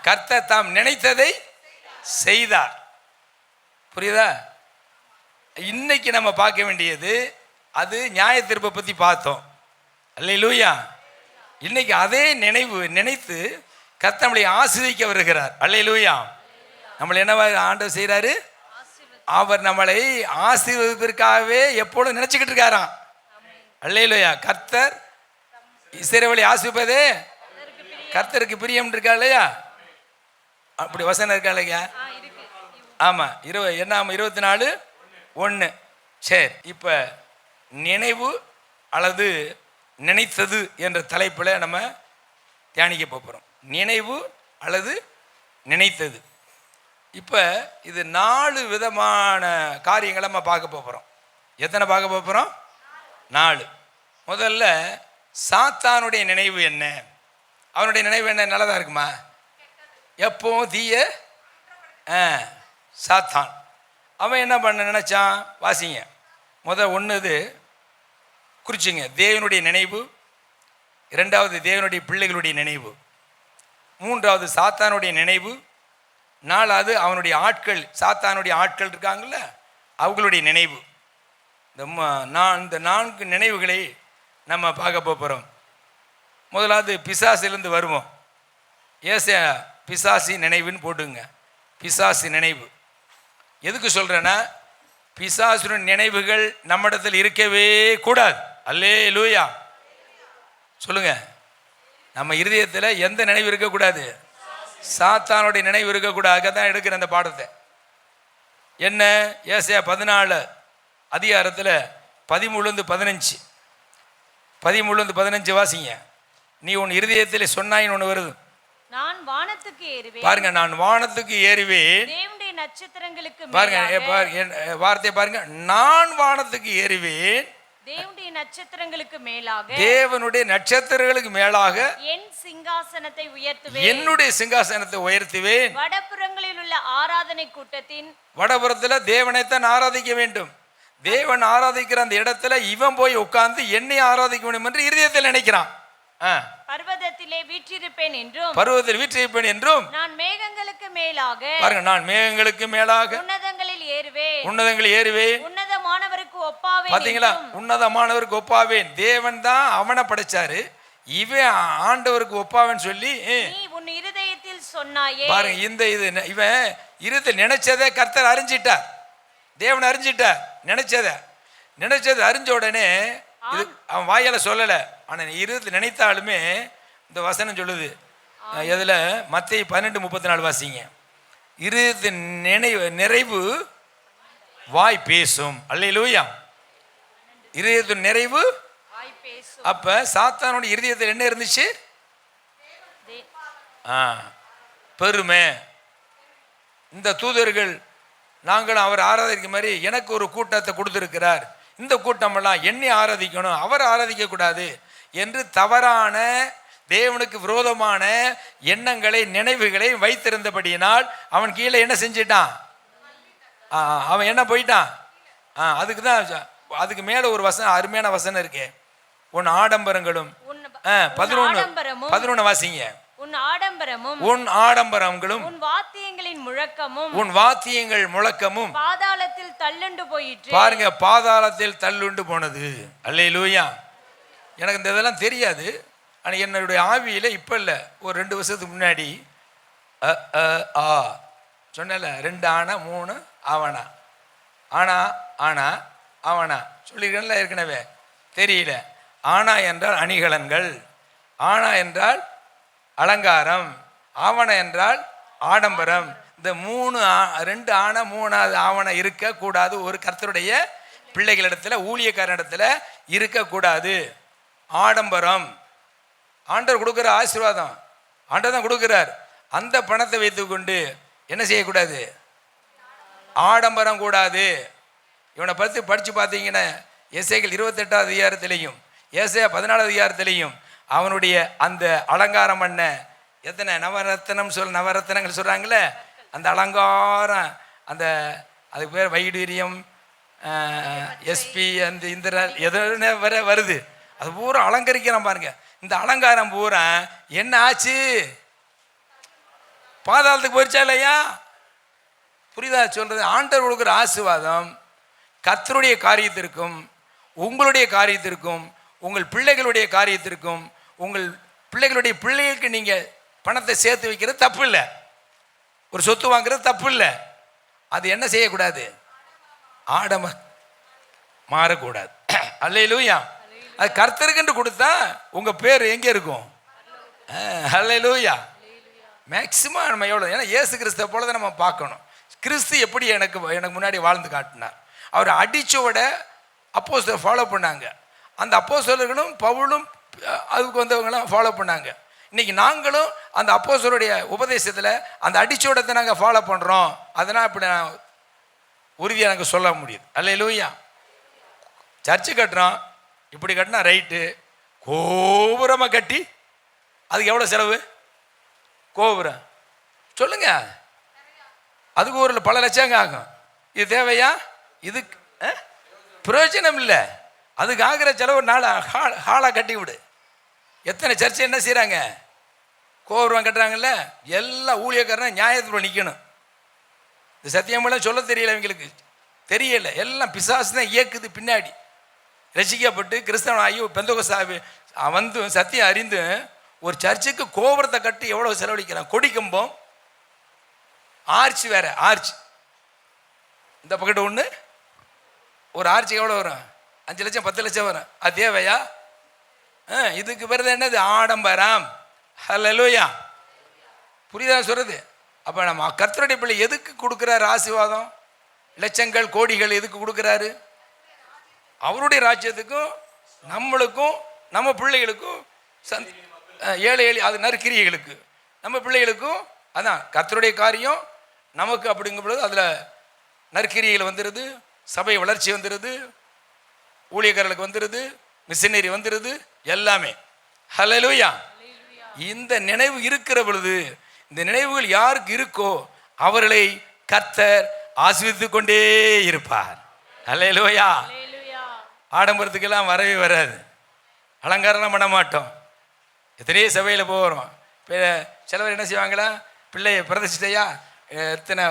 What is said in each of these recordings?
கர்த்தர் தாம் நினைத்ததை செய்தார். புரியுதா? இன்னைக்கு நம்ம பார்க்க வேண்டியது அது நியாய தீர்ப்பை பற்றி பார்த்தோம். அல்லேலூயா. இன்னைக்கு அதே நினைத்து கர்த்தர் நம்மளை ஆசீர்வதிக்க வருகிறார். அல்லேலூயா. நம்மளை என்னவா ஆண்டவர் செய்கிறாரு? அவர் நம்மளை ஆசீர்வதிப்பதற்காகவே எப்பொழுதும் நினைச்சுக்கிட்டு இருக்காராம். அல்லேலூயா. கர்த்தர் இஸ்ரவேலை ஆசீர்வதிப்பதே கர்த்தருக்கு பிரியம் இருக்கா இல்லையா? அப்படி வசனம் இருக்கா இல்லையா? ஆமாம். 24:1. சரி, இப்போ நினைவு அல்லது நினைத்தது என்ற தலைப்பில் நம்ம தியானிக்க போகிறோம். நினைவு அல்லது நினைத்தது. இப்போ இது 4 விதமான காரியங்களை நம்ம பார்க்க போகிறோம். எத்தனை பார்க்க போகிறோம்? 4. முதல்ல சாத்தானுடைய நினைவு என்ன? அவனுடைய நினைவு என்ன? நல்லதாக இருக்குமா? எப்பவும் தீய சாத்தான். அவன் என்ன பண்ண நினைச்சான்? வாசிங்க. ஒன்று குறிச்சிங்க. தேவனுடைய நினைவு. 2வது தேவனுடைய பிள்ளைகளுடைய நினைவு. 3வது சாத்தானுடைய நினைவு. 4வது அவனுடைய ஆட்கள், சாத்தானுடைய ஆட்கள் இருக்காங்கல்ல, அவங்களுடைய நினைவு. இந்த 4 நினைவுகளை நம்ம பார்க்க போகிறோம். முதலாவது பிசாசிலிருந்து வருவோம். பிசாசி நினைவுன்னு போட்டுங்க. பிசாசி நினைவு. எதுக்கு சொல்கிறேன்னா, பிசாசுடன் நினைவுகள் நம்மிடத்தில் இருக்கவே கூடாது. அல்லேலூயா. சொல்லுங்க. நம்ம இருதயத்தில் எந்த நினைவு இருக்கக்கூடாது? சாத்தானுடைய நினைவு இருக்கக்கூடாது. தான் எடுக்கிற அந்த பாடத்தை என்ன? ஏசாயா 14 13-15 வாசிங்க. நீ உன் இருதயத்தில் சொன்னாயின்னு ஒன்று வருது. நான் வானத்துக்கு ஏறுவேன். பாருங்க, நான் வானத்துக்கு ஏறுவேன். தேவனுடைய நட்சத்திரங்களுக்கு பாருங்க, வார்த்தை பாருங்க. நான் வானத்துக்கு ஏறுவேன். தேவனுடைய நட்சத்திரங்களுக்கு மேலாக, தேவனுடைய நட்சத்திரங்களுக்கு மேலாக என் சிங்காசனத்தை உயர்த்துவேன். என்னுடைய சிங்காசனத்தை உயர்த்துவேன். வடபுறங்களில் உள்ள ஆராதனை கூட்டத்தின் வடபுறத்தில் தேவனைத்தான் ஆராதிக்க வேண்டும். தேவன் ஆராதிக்கிற அந்த இடத்துல இவன் போய் உட்கார்ந்து என்னை ஆராதிக்க வேண்டும் என்று இருதயத்தில் நினைக்கிறான். பர்வதத்திலே வீற்றிருப்பேன் என்றும், பர்வதத்தில் வீற்றிருப்பேன் என்றும், நான் மேகங்களுக்கு மேலாக, பாருங்க, நான் மேகங்களுக்கு மேலாக உன்னதங்களில் ஏறுவேன். உன்னதங்களில் ஏறுவேன். உன்னதமானவருக்கு ஒப்பாவேன். பாத்தீங்களா? உன்னதமானவருக்கு ஒப்பாவேன். தேவன் தான் அவனை படைச்சாரு, இவன் ஆண்டவருக்கு ஒப்பாவேன்னு சொல்லி நீ உன் இருதயத்தில் சொன்னாயே. பாருங்க, இவன் இருதயத்தில் நினைச்சதை கர்த்தர் அறிஞ்சிட்டார். தேவன் அறிஞ்சிட்டார். நினைச்சதை அறிஞ்ச உடனே இது அவன் வாயால சொல்லல, ஆனா இருதயத்தில் நினைத்தாலுமே இந்த வசனம் சொல்லுது. எதுல? மத்தேயு 12:34 வாசிங்க. இருதயத்தின் நிறைவு வாய் பேசும். அல்லேலூயா. இருதயத்தின் நிறைவு வாய் பேசும். அப்ப சாத்தானுடைய இருதயத்தில் என்ன இருந்துச்சு? பெருமை. இந்த தூதர்கள் நாங்களும் அவர் ஆராதிக்கிற மாதிரி எனக்கு ஒரு கூட்டத்தை கொடுத்திருக்கிறார், இந்த கூட்டமெல்லாம் என்னை ஆராதிக்கணும், அவர் ஆராதிக்க கூடாது என்று தவறான தேவனுக்கு விரோதமான எண்ணங்களை, நினைவுகளை வைத்திருந்தபடியினால் அவன் கீழே என்ன செஞ்சிட்டான்? அவன் என்ன போயிட்டான்? அதுக்கு தான், அதுக்கு மேல ஒரு வசனம், அருமையான வசனம் இருக்கு. உன் ஆடம்பரங்களும் 11 வாசிங்க. உன் ஆடம்பரமும், உன் ஆடம்பரங்களும், உன் வாத்தியங்களின் முழக்கமும், உன் வாத்தியங்கள் முழக்கமும் பாதாளத்தில் தள்ளுண்டு போயிற்று. பாருங்க, பாதாளத்தில் தள்ளுண்டு போனது. அல்லேலூயா. எனக்கு இந்த இதெல்லாம் தெரியாது. ஆனால் என்னுடைய ஆவியில் இப்போ இல்லை, ஒரு 2 வருஷத்துக்கு முன்னாடி சொன்னல 2 ஆனா 3 ஆவணா, ஆனா ஆவணா சொல்லியிருக்கேன்ல ஏற்கனவே. தெரியல. ஆனா என்றால் அணிகலன்கள், ஆனா என்றால் அலங்காரம், ஆவண என்றால் ஆடம்பரம். இந்த 2 ஆன 3வது ஆவணம் இருக்கக்கூடாது. ஒரு கர்த்தருடைய பிள்ளைகளிடத்தில், ஊழியக்காரனிடத்தில் இருக்கக்கூடாது. ஆடம்பரம் ஆண்டவர் கொடுக்குற ஆசீர்வாதம், ஆண்டவர் தான் கொடுக்குறார். அந்த பணத்தை வைத்துக்கொண்டு என்ன செய்யக்கூடாது? ஆடம்பரம் கூடாது. இவனை பற்றி படித்து பார்த்தீங்கன்னா எசேக்கியேல் 28வது அதிகாரத்திலையும் ஏசாயா 14வது அதிகாரத்திலையும் அவனுடைய அந்த அலங்காரம் பண்ண எத்தனை நவரத்னங்கள் சொல்கிறாங்களே, அந்த அலங்காரம், அந்த அதுக்கு பேர் வைடூரியம், எஸ்பி, அந்த இந்திரன் எதுன்னு வருது, அது பூரா அலங்கரிக்கிறான். பாருங்க, இந்த அலங்காரம் பூரா என்ன ஆச்சு? பாதாளத்துக்கு போயிடுச்சா இல்லையா? புரியுதா சொல்றது? ஆண்டவர் கொடுக்குற ஆசீர்வாதம் கர்த்தருடைய காரியத்திற்கும் உங்களுடைய காரியத்திற்கும் உங்கள் பிள்ளைகளுடைய காரியத்திற்கும் உங்கள் பிள்ளைகளுடைய பிள்ளைகளுக்கு நீங்கள் பணத்தை சேர்த்து வைக்கிறது தப்பு இல்லை. ஒரு சொத்து வாங்குறது தப்பு இல்லை. அது என்ன செய்யக்கூடாது? ஆடம மாறக்கூடாது. அல்லேலூயா. அது கர்த்தருக்கென்று கொடுத்தா உங்கள் பேர் எங்கே இருக்கும்? அல்லேலூயா. மேக்சிமம் நம்ம எவ்வளோ, ஏன்னா இயேசு கிறிஸ்துவை போல தான் நம்ம பார்க்கணும். கிறிஸ்து எப்படி எனக்கு முன்னாடி வாழ்ந்து காட்டினார். அவர் அடிச்சோட அப்போஸ்தலர் ஃபாலோ பண்ணாங்க. அந்த அப்போஸ்தலர்களும் பவுலும் அதுக்கு வந்தவங்களாம் ஃபாலோ பண்ணாங்க. இன்னைக்கு நாங்களும் அந்த அப்போஸ்தலருடைய உபதேசத்தில் அந்த அடிச்சோடத்தை நாங்கள் ஃபாலோ பண்ணுறோம். அதனால் இப்படி நான் உறுதியாக எனக்கு சொல்ல முடியுது. அல்லேலூயா. சர்ச்சு கட்டுறோம், இப்படி கட்டினா ரைட்டு. கோபுரமாக கட்டி அதுக்கு எவ்வளோ செலவு? கோபுரம் சொல்லுங்க, அதுக்கு ஒரு பல லட்சங்க ஆகும். இது தேவையா? இதுக்கு பிரயோஜனம் இல்லை. அதுக்கு ஆகிற செலவு ஹாலாக கட்டி விடு. எத்தனை சர்ச்சை என்ன செய்கிறாங்க? கோபுரம் கட்டுறாங்கல்ல, எல்லா ஊழியக்காரனும் நியாயத்தில் நிற்கணும். இந்த சத்தியமெல்லாம் சொல்ல தெரியல, இவங்களுக்கு தெரியல. எல்லாம் பிசாசு தான் இயக்குது பின்னாடி. ரசிக்கப்பட்டு கிறிஸ்தவன் ஆகி பெந்தோகஸ்து வந்து சத்தியம் அறிந்து ஒரு சர்ச்சுக்கு கோபுரத்தை கட்டி எவ்வளோ செலவழிக்கிறான். கொடிக்கம்பம், ஆர்ச் வேற, ஆர்ச் இந்த பக்கெட்டு ஒன்று, ஒரு ஆர்ச்சுக்கு எவ்வளோ வரும்? 5 லட்சம் 10 லட்சம் வரும். அது தேவையா? இதுக்கு பிறகு என்னது? ஆடம்பரம். ஹல்லேலூயா. புரியுதா சொல்றது? அப்போ நம்ம கர்த்தருடைய பிள்ளை எதுக்கு கொடுக்குறாரு ஆசீர்வாதம்? லட்சங்கள் கோடிகள் எதுக்கு கொடுக்குறாரு? அவருடைய ராஜ்யத்துக்கும் நம்மளுக்கும் நம்ம பிள்ளைகளுக்கும் ஏழை அது நற்கிரியைகளுக்கு நம்ம பிள்ளைகளுக்கும் அதான் கர்த்தருடைய காரியம் நமக்கு. அப்படிங்கும் பொழுது அதில் நற்கிரியைகள் வந்துடுது, சபை வளர்ச்சி வந்துடுது, ஊழியக்காரர்களுக்கு வந்துடுது, மிஷனரி வந்துடுது, எல்லாமே. ஹல்லேலூயா. இந்த நினைவு இருக்கிற பொழுது, இந்த நினைவுகள் யாருக்கு இருக்கோ அவர்களை கர்த்தர் ஆசீர்வதித்துக் கொண்டே இருப்பார். ஹல்லேலூயா. ஆடம்பரத்துக்கெல்லாம் வரவே வராது, அலங்காரம்லாம் பண்ண மாட்டோம். எத்தனையோ சபையில் போகிறோம். இப்போ சிலவர் என்ன செய்வாங்களா, பிள்ளையை பிரதர்சித்தையா எத்தனை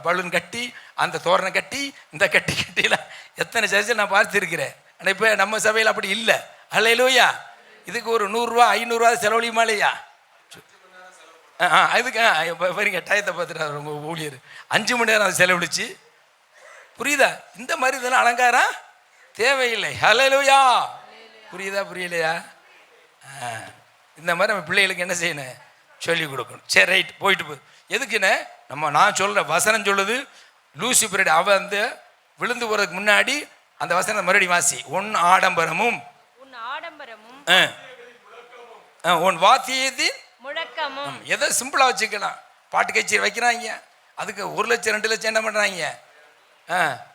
பலூன் கட்டி, அந்த தோரணை கட்டி, இந்த கட்டிலாம் எத்தனை சர்ச்சை நான் பார்த்துருக்கிறேன். ஆனால் இப்போ நம்ம சபையில் அப்படி இல்லை. அல்லேலூயா. இதுக்கு ஒரு 100 ரூபா 500 ரூபா செலவழியுமா இல்லையா? அதுக்கு பாருங்க, டயத்தை பார்த்துட்டு ரொம்ப ஊழியர் 5 மணி நேரம் அதை செலவழிச்சு. புரியுதா? இந்த மாதிரி இதெல்லாம் அலங்காரம் தேவையில்லை. அல்லேலூயா. புரியுதா புரியலையா? இந்த மாதிரி நம்ம பிள்ளைகளுக்கு என்ன செய்யணும்? சொல்லிக் கொடுக்கணும். சரி, ரைட், போயிட்டு போகுது. எதுக்குன்னு நான் சொல்கிற வசனம் சொல்லுது. லூசிபர் அவன் வந்து விழுந்து போகிறதுக்கு முன்னாடி அந்த வசனம் மறுபடியும் வாசி. உன் ஆடம்பரமும் உன் வாத்தியத்தின் முழக்கமும். எதை சிம்பிளாக வச்சுக்கலாம். பாட்டு கச்சேரி வைக்கிறாங்க, அதுக்கு 1 லட்சம் 2 லட்சம் என்ன பண்ணுறாங்க?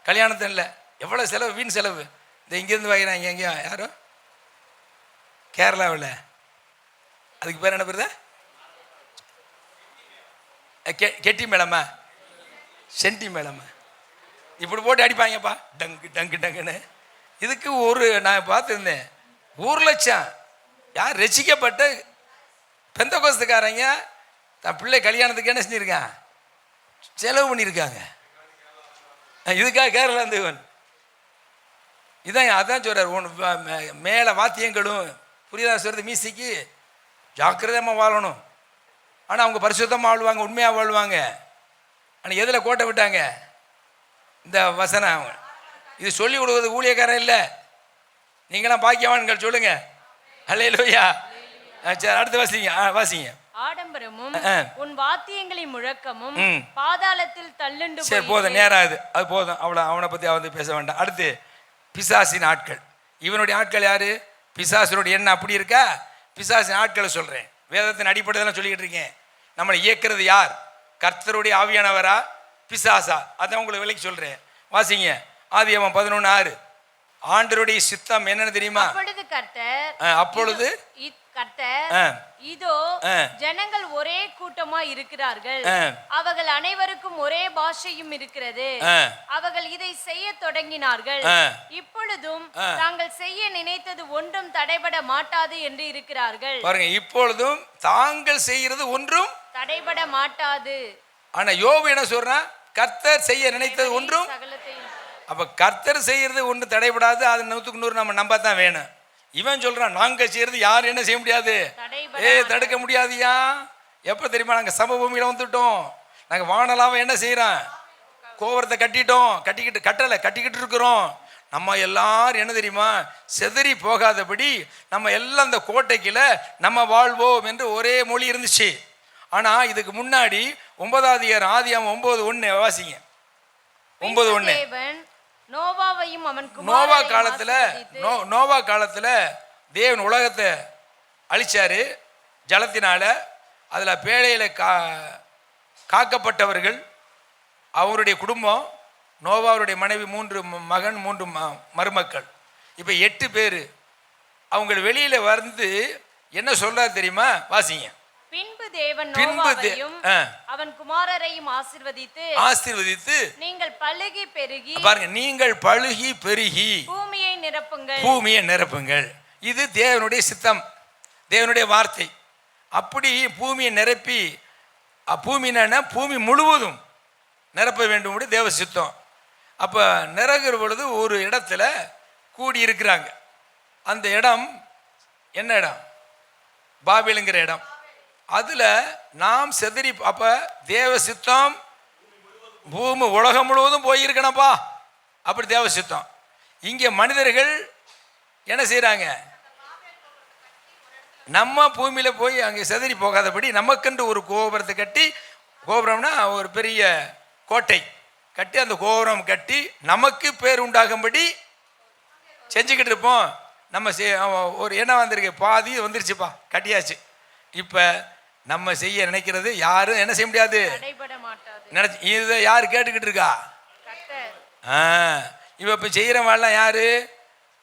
கல்யாணத்தில் இல்லை, எவ்வளோ செலவு, வீண் செலவு. இந்த இங்கேருந்து வைக்கிறாங்க. எங்கேயோ யாரோ கேரளாவில், அதுக்கு பேர் என்ன பேர்? கெட்டி மேளமா, சென்டி மேளமா, இப்படி போட்டு அடிப்பாங்கப்பா, டங்கு டங்கு டங்குன்னு. இதுக்கு நான் பார்த்துருந்தேன், 1 லட்சம். யார்? ரசிக்கப்பட்ட பெந்தகோஸ்துக்காரங்க தன் பிள்ளை கல்யாணத்துக்கு என்ன செஞ்சுருக்கான்? செலவு பண்ணியிருக்காங்க. இதுக்காக கேரளா இருந்து இதான் அதான் சொல்கிறார். மேலே வாத்தியங்களும், புரியுதா சொல்கிறது? மியூசிக்கு ஜாக்கிரதையாக வாழணும். ஆனால் அவங்க பரிசுத்தமாக வாழ்வாங்க, உண்மையாக வாழ்வாங்க. ஆனால் எதில் கோட்டை விட்டாங்க? இந்த வசனம். இது சொல்லி கொடுக்குறது ஊழியக்காரன் இல்லை, நீங்களாம் பாக்கியவான்கள். சொல்லுங்க அல்லேலூயா. சரி, அடுத்து வாசிங்க. ஆடம்பரமும் உன் வாத்தியங்களின் முழக்கமும் பாதாளத்தில் தள்ளுண்டு. சரி, போதும், நேரம் அது போதும். அவனை பற்றி வந்து பேச வேண்டாம். அடுத்து பிசாசின் ஆட்கள். இவனுடைய ஆட்கள் யாரு? பிசாசினுடைய எண்ணம் அப்படி இருக்கா? பிசாசின் ஆட்களை சொல்கிறேன். வேதத்தின் அடிப்படையில் சொல்லிக்கிட்டு இருக்கேன். நம்மளை இயக்கிறது யார்? கர்த்தருடைய ஆவியானவரா, பிசாசா? அதான் உங்களுக்கு விலைக்கு சொல்கிறேன். வாசிங்க. ஆதியாகமம் 11:6. ஆண்டவருடைய சித்தம் என்னன்னு தெரியுமா? அப்பொழுது கர்த்தர், இதோ ஜனங்கள் ஒரே கூட்டமா இருக்கிறார்கள், அவர்கள் அனைவருக்கும் ஒரே பாஷையும் இருக்கிறது, அவர்கள் இதை செய்ய தொடங்கினார்கள், இப்பொழுதும் தாங்கள் செய்ய நினைத்தது ஒன்றும் தடைபட மாட்டாது என்று இருக்கிறார்கள். பாருங்க, இப்பொழுதும் தாங்கள் செய்கிறது ஒன்றும் தடைபட மாட்டாது. ஆனா யோபு என்ன சொல்றான்? கர்த்தர் செய்ய நினைத்தது ஒன்றும். சகலத்தையும் அப்ப கர்த்தர் செய்யறது ஒன்று தடைபடாது. அது 100க்கு 100 நம்ம நம்பத்தான் வேணும். இவன் சொல்றான் நாங்க செய்யறது யாரும் என்ன செய்ய முடியாது, தடுக்க முடியாதுயா. எப்ப தெரியுமா? நாங்க சமபூமியில வந்துட்டோம். நாங்க வானலாம என்ன செய்யறோம்? கோபுரத்தை கட்டிக்கிட்டு இருக்கிறோம். நம்ம எல்லாரும் என்ன தெரியுமா, செதறி போகாதபடி நம்ம எல்லாம் அந்த கோட்டைக்குள்ள நம்ம வாழ்வோம் என்று ஒரே மொழி இருந்துச்சு. ஆனா இதுக்கு முன்னாடி 9ஆம் அதிகாரம் ஆதியாகமம் 9:1 வாசிங்க. 9:1. நோவாவையும் அவன் நோவா காலத்துல தேவன் உலகத்தை அழிச்சாரு ஜலத்தினால. அதுல பேழையில காக்கப்பட்டவர்கள் அவருடைய குடும்பம், நோவாவுடைய மனைவி, 3 மகன் 3 மருமக்கள், இப்ப 8 பேர். அவங்க வெளியில வந்து என்ன சொல்றாரு தெரியுமா? வாசிங்க. பின்பு தேவன் நோவாவையும் அவன் குமாரரையும் ஆசீர்வதித்து நீங்கள் பலுகி பெருகி, பாருங்க, நீங்கள் பலுகி பெருகி பூமியை நிரப்புங்கள். இது தேவனுடைய சித்தம், தேவனுடைய வார்த்தை. அப்படி பூமியை நிரப்பி, பூமினா பூமி முழுவதும் நிரப்ப வேண்டும் தேவ சித்தம். அப்ப நிரகிற பொழுது ஒரு இடத்துல கூடி இருக்கிறாங்க. அந்த இடம் என்ன இடம்? பாபேலுங்கிற இடம். அதுல நாம் செதறி, அப்ப தேவ சித்தம் பூமி உலகம் முழுவதும் போயிருக்கணும்ப்பா. அப்படி தேவ சித்தம். இங்க மனிதர்கள் என்ன செய்யறாங்க? நம்ம பூமியில போய் அங்கே செதறி போகாதபடி நமக்கென்று ஒரு கோபுரத்தை கட்டி, கோபுரம்னா ஒரு பெரிய கோட்டை கட்டி, அந்த கோபுரம் கட்டி நமக்கு பேர் உண்டாகும்படி செஞ்சுக்கிட்டு இருப்போம். நம்ம ஒரு என்ன வந்திருக்கு, பாதி வந்துருச்சுப்பா, கட்டியாச்சு. இப்ப நம்ம செய்ய நினைக்கிறது யாரும் என்ன செய்ய முடியாது, இதை யாரு கேட்டுக்கிட்டு இருக்கா? இவ இப்ப செய்யறவாள்லாம் யாரு?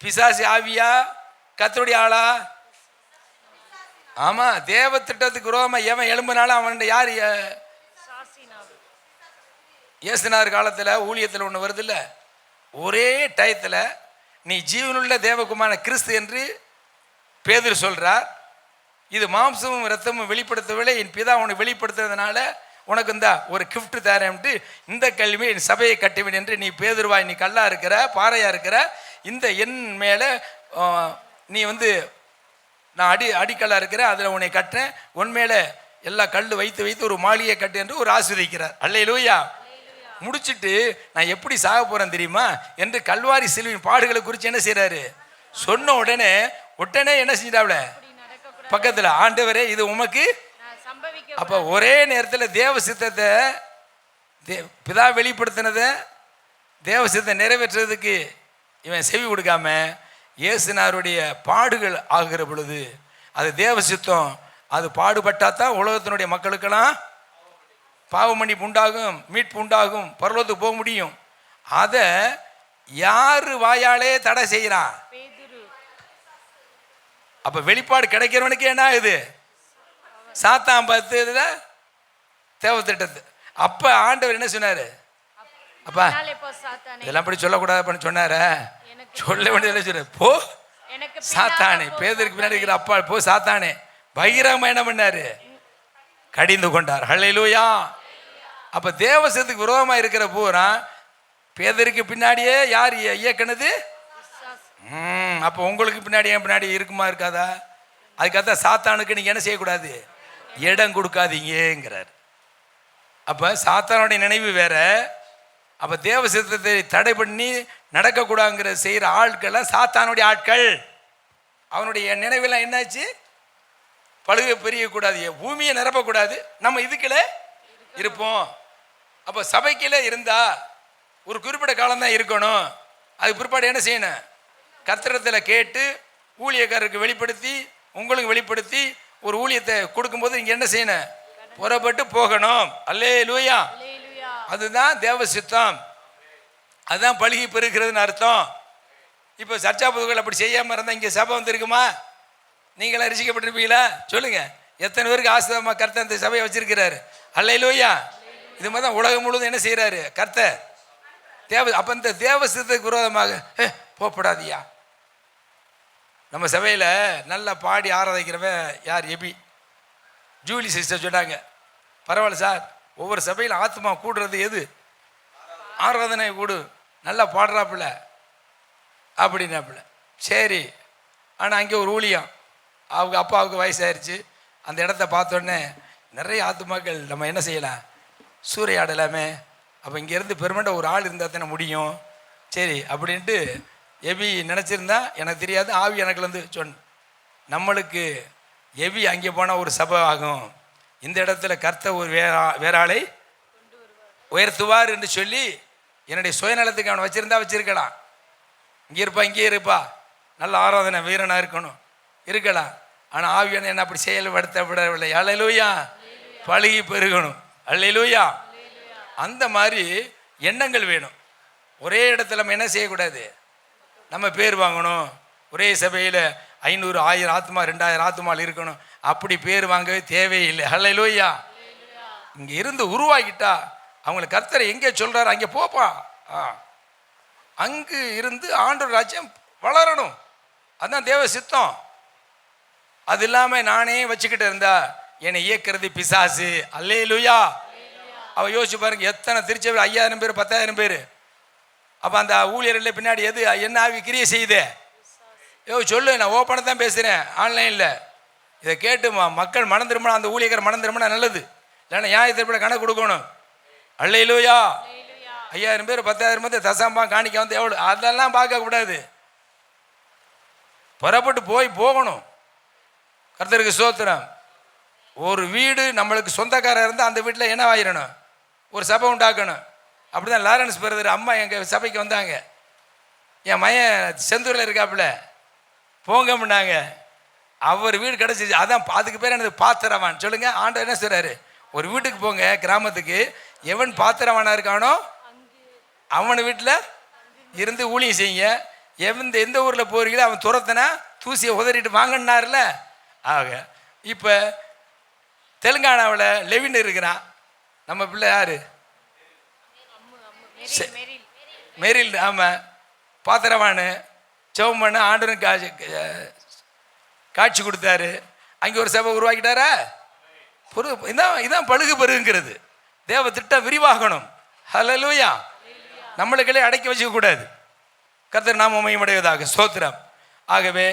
பிசாசு ஆவியா, கர்த்தருடைய ஆளா? ஆமா, தேவ திட்டத்துக்கு விரோதமா எவன் எழும்புனாலும் அவன் யாரு? இயேசுநாதர் காலத்துல ஊழியத்தில் ஒண்ணு வருது இல்ல, ஒரே டயத்துல நீ ஜீவனுள்ள தேவகுமான கிறிஸ்து என்று பேதுரு சொல்றார். இது மாம்சமும் ரத்தமும் வெளிப்படுத்தவில்லை, என் பிதா உனக்கு வெளிப்படுத்துறதுனால உனக்கு இந்த ஒரு கிஃப்ட் தரேன்ட்டு இந்த கல்வி என் சபையை கட்டுவேன் என்று நீ பேதுருவாய், நீ கல்லா இருக்கிற, பாறையா இருக்கிற, இந்த என் மேல நீ வந்து நான் அடிக்கல்லா இருக்கிறேன், அதில் உன்னை கட்டுறேன், உன் மேல எல்லா கல் வைத்து ஒரு மாளிகை கட்டு என்று ஒரு ஆசீர்வதிக்கிறார். அல்லேலூயா. முடிச்சுட்டு நான் எப்படி சாக போறேன் தெரியுமா என்று கல்வாரி சிலுவின் பாடுகளை குறித்து என்ன செய்யறாரு சொன்ன உடனே என்ன செஞ்சிட்டாப்ல பக்கத்துல, ஆண்டவரே இது உமக்கு. அப்ப ஒரே நேரத்தில் தேவ சித்தத்தை பிதா வெளிப்படுத்தினத தேவ சித்தத்தை நிறைவேற்றுறதுக்கு இவன் செவி கொடுக்காம இயேசுநாதருடைய பாடுகள் ஆகிற பொழுது அது தேவ சித்தம். அது பாடுபட்டாதான் உலகத்தினுடைய மக்களுக்கெல்லாம் பாவ மன்னிப்பு உண்டாகும், மீட்பு உண்டாகும், பரலோகத்துக்கு போக முடியும். அதை யாரு வாயாலே தடை செய்யறான்? அப்ப வெளிப்பாடு கிடைக்கிறவனுக்கு என்ன ஆகுது? சாத்தான் பத்துல தேவ திட்டத்து. அப்ப ஆண்டவர் என்ன சொன்னாரு? அப்பா இதெல்லாம் அப்படி சொல்லக்கூடாது சொன்னார, சொல்ல வேண்டியது போ சாத்தானே, பேதருக்கு பின்னாடி இருக்கிற அப்பா போ சாத்தானே, பகிரமா என்ன பண்ணாரு? கடிந்து கொண்டார். ஹல்லேலூயா. அப்ப தேவசத்துக்கு விரோதமா இருக்கிற பூரா பேதருக்கு பின்னாடியே யார் இயக்குனது? அப்ப உங்களுக்கு பின்னாடி என் பின்னாடி இருக்குமா இருக்காதா? அதுக்காக சாத்தானுக்கு நீங்க என்ன செய்யக்கூடாது? இடம் கொடுக்காதீங்கிறார். அப்ப சாத்தானுடைய நினைவு வேற. அப்ப தேவ சித்தத்தை தடை பண்ணி நடக்கக்கூடாதுங்கிற செய்யற ஆட்கள் சாத்தானுடைய ஆட்கள். அவனுடைய நினைவெல்லாம் என்னாச்சு? பழுக பெரியக்கூடாது, பூமியை நிரப்பக்கூடாது, நம்ம இதுக்குள்ள இருப்போம். அப்போ சபைக்குள்ள இருந்தா ஒரு குறிப்பிட்ட காலம் தான் இருக்கணும். அதுக்கு பிற்பாடு என்ன செய்யணும்? கர்த்தரத்தில் கேட்டு ஊழியக்காரருக்கு வெளிப்படுத்தி உங்களுக்கு வெளிப்படுத்தி ஒரு ஊழியத்தை கொடுக்கும்போது நீங்க என்ன செய்யணும்? புறப்பட்டு போகணும். அல்லேலூயா. அதுதான் தேவ சித்தம், அதுதான் பழுகி பெருகிறதுன்னு அர்த்தம். இப்போ சர்ச்சா பொதுக்கள் அப்படி செய்யாம இருந்தா இங்க சபை வந்திருக்குமா? நீங்களாம் ரசிக்கப்பட்டிருப்பீங்களா? சொல்லுங்க. எத்தனை பேருக்கு ஆசிரியமா கர்த்தர் அந்த சபையை வச்சிருக்கிறாரு? அல்லேலூயா. இது மாதிரி தான் உலகம் முழுவதும் என்ன செய்யறாரு கர்த்தர்? அப்ப இந்த தேவ சித்தத்துக்கு விரோதமாக போகப்படாதியா. நம்ம சபையில நல்லா பாடி ஆராதிக்கிறவன் யார்? எபி ஜூலி சிஸ்டர் சொன்னாங்க, பரவாயில்ல சார், ஒவ்வொரு சபையில் ஆத்மா கூடுறது எது? ஆராதனை கூடு, நல்லா பாடுறாப்புல அப்படின்னாப்புல. சரி, ஆனால் அங்கே ஒரு ஊழியம், அவங்க அப்பாவுக்கு வயசாயிருச்சு. அந்த இடத்த பார்த்தோன்னே நிறைய ஆத்துமாக்கள் நம்ம என்ன செய்யலாம், சூறையாடலாமே. அப்போ இங்கேருந்து பெருமண்ட ஒரு ஆள் இருந்தால் தானே முடியும். சரி அப்படின்ட்டு எபி நினச்சிருந்தா எனக்கு தெரியாது, ஆவி எனக்குலேருந்து நம்மளுக்கு எபி அங்கே போனால் ஒரு சபை ஆகும், இந்த இடத்துல கர்த்தர் ஒரு வேற ஆளை உயர்த்துவார் என்று சொல்லி என்னுடைய சுயநலத்துக்கு அவனை வச்சிருந்தா வச்சிருக்கலாம். இங்கே இருப்பா, இங்கே இருப்பா, நல்ல ஆராதனை வீரனாக இருக்கணும், இருக்கலாம். ஆனால் ஆவியான என்ன அப்படி செயல்படுத்த விடவில்லை. அல்லேலூயா, பழகி பெருகணும். அல்லேலூயா. அந்த மாதிரி எண்ணங்கள் வேணும். ஒரே இடத்துல நம்ம என்ன செய்யக்கூடாது, நம்ம பேர் வாங்கணும், ஒரே சபையில் 500 1000 ஆத்மா 2000 ஆத்மாவில் இருக்கணும், அப்படி பேர் வாங்கவே தேவையில்லை. அல்லேலூயா. இங்கே இருந்து உருவாக்கிட்டா அவங்களை கர்த்தரை எங்கே சொல்கிறாரு அங்கே போப்பா. அங்கு இருந்து ஆண்டவர் ராஜ்யம் வளரணும், அதுதான் தேவ சித்தம். அது இல்லாமல் நானே வச்சுக்கிட்டு இருந்தா என்னை இயக்கிறது பிசாசு. அல்லேலூயா. அவள் யோசிச்சு பாருங்க, எத்தனை திருச்சபை 5000 பேர் 10000 பேர். அப்போ அந்த ஊழியர்கள் பின்னாடி எது என்ன ஆவி கிரியை செய்யுது? சொல்லு, நான் ஓப்பனாக தான் பேசுகிறேன், ஆன்லைனில். இதை கேட்டு மக்கள் மனம் திரும்பினா, அந்த ஊழியர்கள் மனம் திரும்பினா நல்லது. இல்லைன்னா ஏன் இதை கணக்கு கொடுக்கணும். அல்லேலூயா. 5000 பேர் 10000 பேர் தசாம்பா காணிக்க வந்து எவ்வளோ, அதெல்லாம் பார்க்கக்கூடாது. புறப்பட்டு போகணும். கர்த்தருக்கு ஸ்தோத்திரம். ஒரு வீடு நம்மளுக்கு சொந்தக்காரர் இருந்தால் அந்த வீட்டில் என்ன ஆயிரணும், ஒரு சபை உண்டாக்கணும். அப்படி தான் லாரன்ஸ் பிரதர் அம்மா எங்கள் சபைக்கு வந்தாங்க. என் மையன் செந்தூரில் இருக்காப்புல, போங்கம்னாங்க. அவர் வீடு கிடச்சிச்சு. அதான் அதுக்கு பேர் என்னது, பாத்திரவான். சொல்லுங்க, ஆண்டவர் என்ன சொல்கிறாரு, ஒரு வீட்டுக்கு போங்க கிராமத்துக்கு, எவன் பாத்திரவானா இருக்கானோ அவன் வீட்டில் இருந்து ஊழியம் செய்யுங்க. எந்த ஊரில் போறீங்களோ அவன் துரத்தனா தூசியை உதறிட்டு வாங்கினார்ல. ஆக இப்போ தெலுங்கானாவில் லெவின் இருக்கிறான். நம்ம பிள்ளை யாரு, மெரில். ஆமாம், பாத்திரவானு செவமண்ணு ஆண்டவன் காட்சி கொடுத்தாரு. அங்கே ஒரு சபை உருவாக்கிட்டாரா. இதான் பழுகு பெருகுங்கிறது. தேவ திட்டம் விரிவாகணும். ஹல்லேலூயா. நம்மளுக்களே அடக்கி வச்சுக்க கூடாது. கர்த்தர் நாம மகிமையடைவதாக. ஸ்தோத்திரம். ஆகவே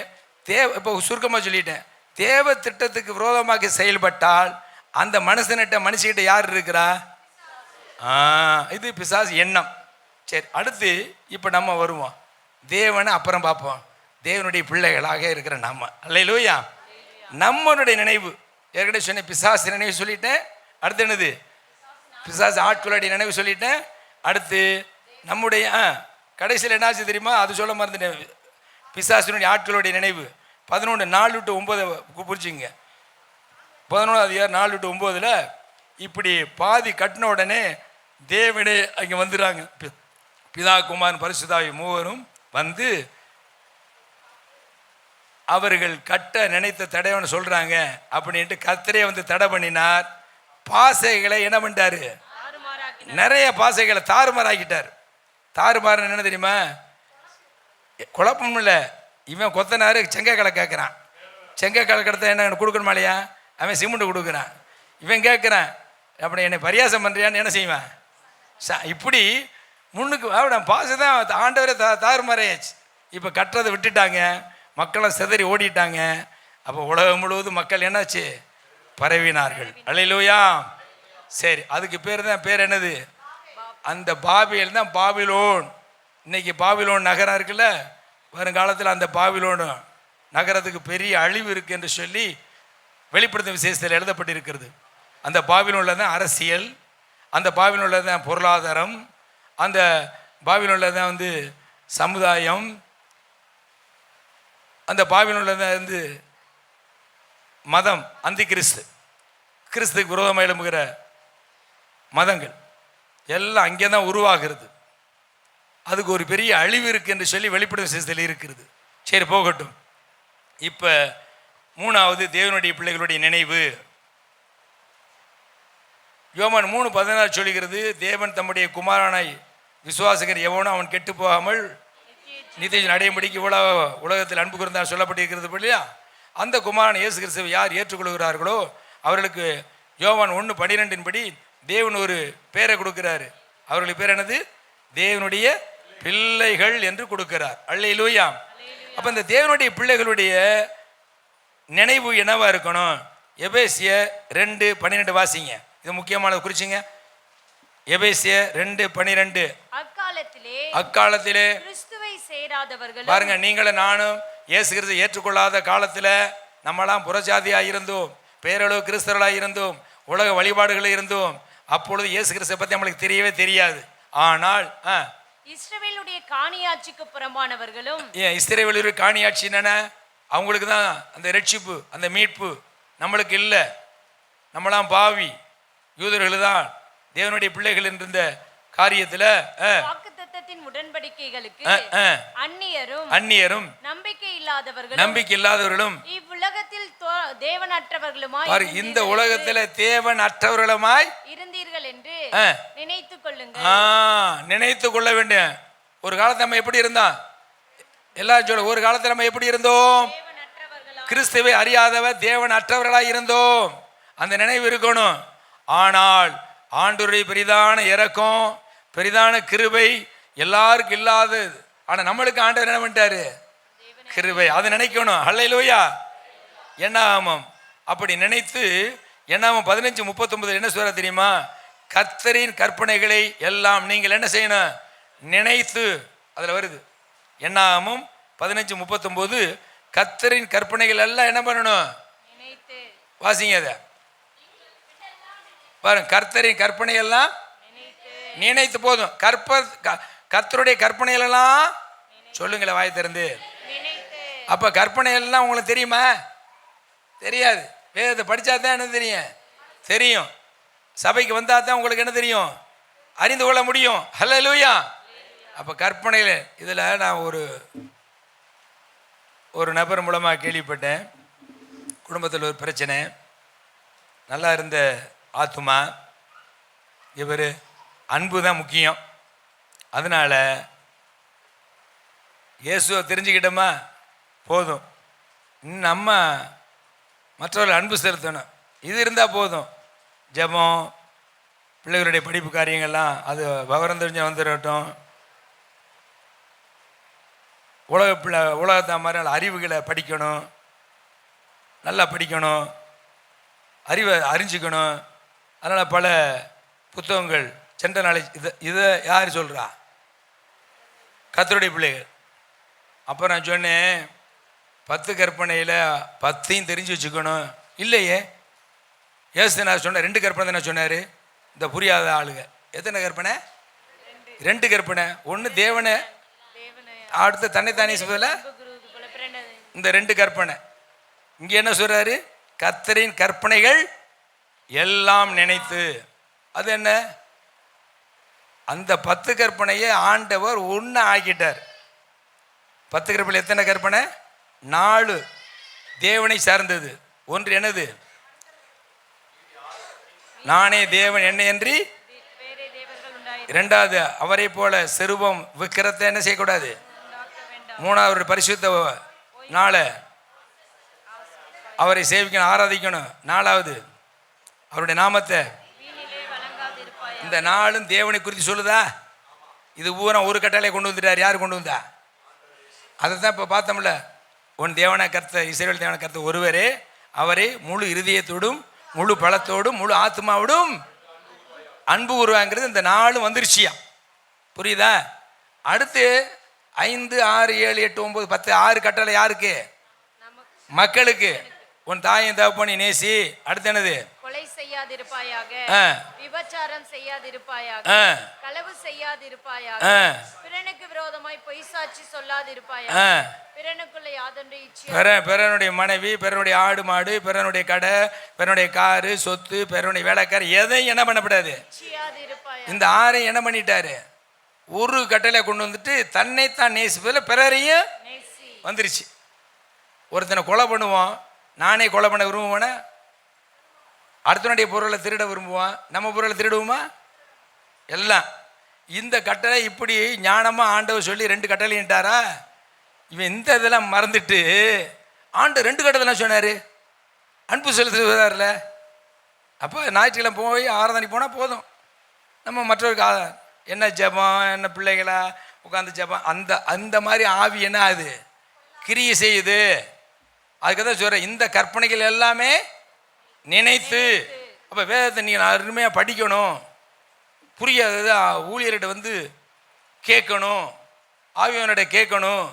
இப்போ சுருக்கமாக சொல்லிட்டேன், தேவ திட்டத்துக்கு விரோதமாக செயல்பட்டால் அந்த மனுஷகிட்ட யார் இருக்கிறா? இது பிசாசு எண்ணம். சரி, அடுத்து இப்போ நம்ம வருவோம், தேவனை அப்புறம் பார்ப்போம். தேவனுடைய பிள்ளைகளாக இருக்கிற நம்ம, அல்லேலூயா, நம்மளுடைய நினைவு. ஏற்கனவே சொன்னேன், பிசாசு நினைவு சொல்லிட்டேன். அடுத்து என்னது, பிசாசு ஆட்களுடைய நினைவு சொல்லிட்டேன். அடுத்து நம்முடைய கடைசியில் என்னாச்சு தெரியுமா, அது சொல்ல மறந்துட்டேன். பிசாசினுடைய ஆட்களுடைய நினைவு 11:4-9 புரிச்சுங்க. 11:4-9 இப்படி பாதி கட்டின உடனே தேவனே அங்கே வந்துடுறாங்க. பிதா குமாரன் பரிசுத்தாவி மூவரும் வந்து அவர்கள் கட்ட நினைத்த தடைவனை சொல்றாங்க அப்படின்ட்டு கர்த்தரே வந்து தடை பண்ணினார். பாசைகளை என்ன பண்ணிட்டாரு, நிறைய பாசைகளை தாறுமாறாக்கிட்டார். தாறுமாறு என்ன தெரியுமா, குழப்பம் இல்லை. இவன் கொத்தனாரு செங்கக்கலை கேட்குறான், செங்கக்கலை கடத்த என்ன கொடுக்கணுமா இல்லையா, அவன் சிமெண்ட் கொடுக்குறான். இவன் கேட்குறான், அப்படி என்னை பரியாசம் பண்ணுறியான்னு என்ன செய்வான். இப்படி முன்னுக்கு அவன் பாசை தான் ஆண்டவரே தாறுமாறையாச்சு. இப்போ கட்டுறதை விட்டுட்டாங்க, மக்களும் சிதறி ஓடிட்டாங்க. அப்போ உலகம் முழுவதும் மக்கள் என்னாச்சு, பரவினார்கள். அல்லேலூயா. சரி, அதுக்கு பேர் என்னது, அந்த பாபியல் தான் பாபிலோன். இன்னைக்கு பாபிலோன் நகரம் இருக்குல்ல, வருங்காலத்தில் அந்த பாபிலோன் நகரத்துக்கு பெரிய அழிவு இருக்கு என்று சொல்லி வெளிப்படுத்தும் விசேஷத்தில் எழுதப்பட்டிருக்கிறது. அந்த பாபிலோனில் தான் அரசியல், அந்த பாபிலோனில் தான் பொருளாதாரம், அந்த பாபிலோனில் தான் வந்து சமுதாயம், அந்த பாபிலோனில் தான் வந்து மதம், அந்தி கிறிஸ்துக்கு விரோதமாக எழும்புகிற மதங்கள் எல்லாம் அங்கே தான் உருவாகிறது. அதுக்கு ஒரு பெரிய அழிவு இருக்கு என்று சொல்லி வெளிப்படும் விசேஷத்தில் இருக்கிறது. சரி, போகட்டும். இப்போ மூணாவது தேவனுடைய பிள்ளைகளுடைய நினைவு. யோவான் 3:16 சொல்லுகிறது, தேவன் தம்முடைய குமாரனாய் விசுவாசிக்கிற எவனோ அவன் கெட்டு போகாமல் நித்திய அடையும்படிக்கு உலகத்தில் அன்பு கூர்ந்தார் சொல்லப்பட்டிருக்கிறது இல்லையா. அந்த குமாரன் இயேசு கிறிஸ்துவை யார் ஏற்றுக்கொள்கிறார்களோ அவர்களுக்கு யோவான் 1:12 படி தேவன் ஒரு பேரை கொடுக்கிறாரு. அவர்களுக்கு பேர் என்னது? தேவனுடைய பிள்ளைகள் என்று கொடுக்கிறார். அல்லேலூயா. அப்ப இந்த தேவனுடைய பிள்ளைகளுடைய நினைவு என்னவா இருக்கணும்? எபேசியர் 2:12 வாசிங்க. இது முக்கியமானது, குறிச்சிங்க. எபேசியர் 2:12. அக்காலத்திலே கிறிஸ்துவை சேராதவர்கள், பாருங்க, நீங்களும் நானும் இயேசு கிறிஸ்துவை ஏற்றுக்கொள்ளாத காலத்துல நம்மளாம் புறஜாதியா இருந்தோம், பேரளவு கிறிஸ்தவர்களாக இருந்தோம், உலக வழிபாடுகள் இருந்தோம். அப்பொழுது இயேசு கிறிஸ்துவை பத்தி நம்மளுக்கு தெரியவே தெரியாது. ஆனால் இஸ்ரவேலுடைய காணியாட்சிக்கு புறம்பானவர்களும், இஸ்ரவேலுடைய காணியாட்சி என்னென்ன? அவங்களுக்கு தான் அந்த ரட்சிப்பு, அந்த மீட்பு. நம்மளுக்கு இல்லை. நம்மளாம் பாவி யூதர்கள் தான் தேவனுடைய பிள்ளைகள் இருந்த காரியத்துல வாக்குத்தத்தத்தின் உடன்படிக்கைகளுக்கு அந்நியரும் நம்பிக்கை இல்லாதவர்களும் இவ்வுலகத்தில் தேவனற்றவர்களுமாய், இந்த உலகத்துல தேவனற்றவர்களுமாய் இருந்தீர்கள் என்று நினைத்துக் கொள்ளுங்க. நினைத்துக் கொள்ள வேண்டும். ஒரு காலத்துல நம்ம எப்படி இருந்தோம்? எல்லாரும் சொல்ல, ஒரு காலத்துல நம்ம எப்படி இருந்தோம்? கிறிஸ்துவை அறியாதவர் தேவன் அற்றவர்களாய் இருந்தோம். அந்த நினைவு இருக்கணும். ஆனால் ஆண்டவருடைய பெரிதான இரக்கம், பெரிதான கிருபை எல்லாருக்கும் இல்லாதது. ஆனா நம்மளுக்கு ஆண்டவர் என்ன பண்ணிட்டாரு? கிருபை. அதை நினைக்கணும். அல்லேலூயா. என்னாகமம் அப்படி நினைத்து, என்னாகமம் 15:39 என்ன சொல்ற தெரியுமா? கர்த்தரின் கற்பனைகளை எல்லாம் நீங்கள் என்ன செய்யணும்? நினைத்து. அதுல வருது என்னாகமம் 15:39. கர்த்தரின் கற்பனைகள் எல்லாம் என்ன பண்ணணும்? வாசிங்க அதை பாருங்க. கர்த்தரின் கற்பனை எல்லாம் நினைத்து போதும். கர்த்தருடைய கற்பனைகள் எல்லாம் சொல்லுங்களேன் வாய் திறந்து. அப்ப கற்பனை எல்லாம் உங்களுக்கு தெரியுமா? தெரியாது. வேதத்தை படிச்சா தான் என்ன தெரியும். சபைக்கு வந்தா தான் உங்களுக்கு என்ன தெரியும்? அறிந்து கொள்ள முடியும். ஹல்லேலூயா. அப்ப கற்பனையில் இதுல நான் ஒரு நபர் மூலமாக கேள்விப்பட்டேன். குடும்பத்தில் ஒரு பிரச்சனை, நல்லா இருந்த ஆத்துமா, இவர் அன்பு தான் முக்கியம். அதனால இயேசுவை தெரிஞ்சுக்கிட்டோமா போதும், நம்ம மற்றவர்கள் அன்பு செலுத்தணும், இது இருந்தால் போதும். ஜெபம், பிள்ளைகளுடைய படிப்பு காரியங்கள்லாம் அது விவரம் தெரிஞ்ச வந்துடட்டும். உலகத்தை மாதிரி அறிவுகளை படிக்கணும், நல்லா படிக்கணும், அறிவை அறிஞ்சிக்கணும். அதனால் பல புத்தகங்கள், ஜென்ரல் நாலேஜ். இதை யார் சொல்கிறா? கர்த்தருடைய பிள்ளைகள். அப்போ நான் சொன்னேன், 10 கற்பனையில் 10ஐயும் தெரிஞ்சு வச்சுக்கணும். இல்லையே, ஏசு நான் சொன்னேன் 2 கற்பனை தானே சொன்னார். இந்த புரியாத ஆளுங்க எத்தனை கற்பனை? 2 கற்பனை. ஒன்று தேவனை, அடுத்து தன்னைத்தானே சொல்ல, இந்த 2 கற்பனை. இங்கே என்ன சொல்றாரு? கர்த்தரின் கற்பனைகள் எல்லாம் நினைத்து. அது என்ன? அந்த 10 கற்பனையை ஆண்டவர் ஒன்று ஆக்கிட்டார். 10 கற்பனை எத்தனை கற்பனை? 4 தேவனை சார்ந்தது. ஒன்று என்னது? நானே தேவன் என்னை அன்றி. 2வது அவரை போல செருபம் விக்கிரத்தை என்ன செய்யக்கூடாது. 3வது பரிசுத்த நாள அவரை சேவிக்கணும், ஆராதிக்கணும். 4வது அவருடைய நாமத்தை. இந்த நாளும் தேவனை குறித்து சொல்லுதா? இது பூரா ஒரு கட்டளை கொண்டு வந்துட்டார். யார் கொண்டு வந்தா? அதை தான் இப்போ பார்த்தோம்ல. உன் தேவன கர்த்தர், இஸ்ரவேல் தேவன கர்த்தர் ஒருவரே, அவரை முழு இருதயத்தோடும் முழு பலத்தோடும் முழு ஆத்மாவோடும் அன்பு கூறுவாங்கிறது இந்த நாளும் வந்துருச்சியா. புரியுதா? அடுத்து 5, 6, 7, 8, 9, 10 6 கட்டளை யாருக்கு? மக்களுக்கு. உன் தாயின் தகப்பனை நேசி. அடுத்து என்னது? கொலை செய்யாதிருப்பாயாக, விபச்சாரம் செய்யாதிருப்பாயாக, களவு செய்யாதிருப்பாயாக, பிறனுக்கு விரோதமாய் பொய் சாட்சி சொல்லாதிருப்பாயாக, பிறனுக்குள்ள யாதொன்று இச்சை, பிறனுடைய மனைவி, பிறனுடைய ஆடு மாடு, பிறனுடைய கடை, பிறனுடைய காரு சொத்து, பிறனுடைய வேலைக்கார எதையும் என்ன பண்ணப்படாது. இந்த 6 என்ன பண்ணிட்டாரு? ஒரு கட்டளை கொண்டு வந்துட்டு தன்னைத்தான் நேசிப்பதில் பிறரையும் வந்துருச்சு. ஒருத்தனை கொலை பண்ணுவான், நானே கொலை பண்ண விரும்புவேன, அடுத்தனுடைய பொருளை திருட விரும்புவான், நம்ம பொருளை திருடுவோமா? எல்லாம் இந்த கட்டளை இப்படி ஞானமாக ஆண்டவர் சொல்லி 2 கட்டளைன்ட்டாரா? இவன் இந்த இதெல்லாம் மறந்துட்டு ஆண்டு 2 கட்டளை சொன்னார். அன்பு செலுத்துவார்ல, அப்போ ஞாயிற்றுக்கிழமை போய் ஆராதனை போனால் போதும். நம்ம மற்றவருக்கு என்ன ஜெபம், என்ன பிள்ளைகளா உட்காந்து ஜெபம், அந்த அந்த மாதிரி ஆவி என்ன அது கிரியை செய்யுது. அதுக்கு தான் சொல்கிறேன், இந்த கற்பனைகள் எல்லாமே நினைத்து. அப்போ வேதத்தை நீங்கள் அருமையாக படிக்கணும், புரியாதது ஊழியர்கிட்ட வந்து கேட்கணும், ஆவியானோட கேட்கணும்,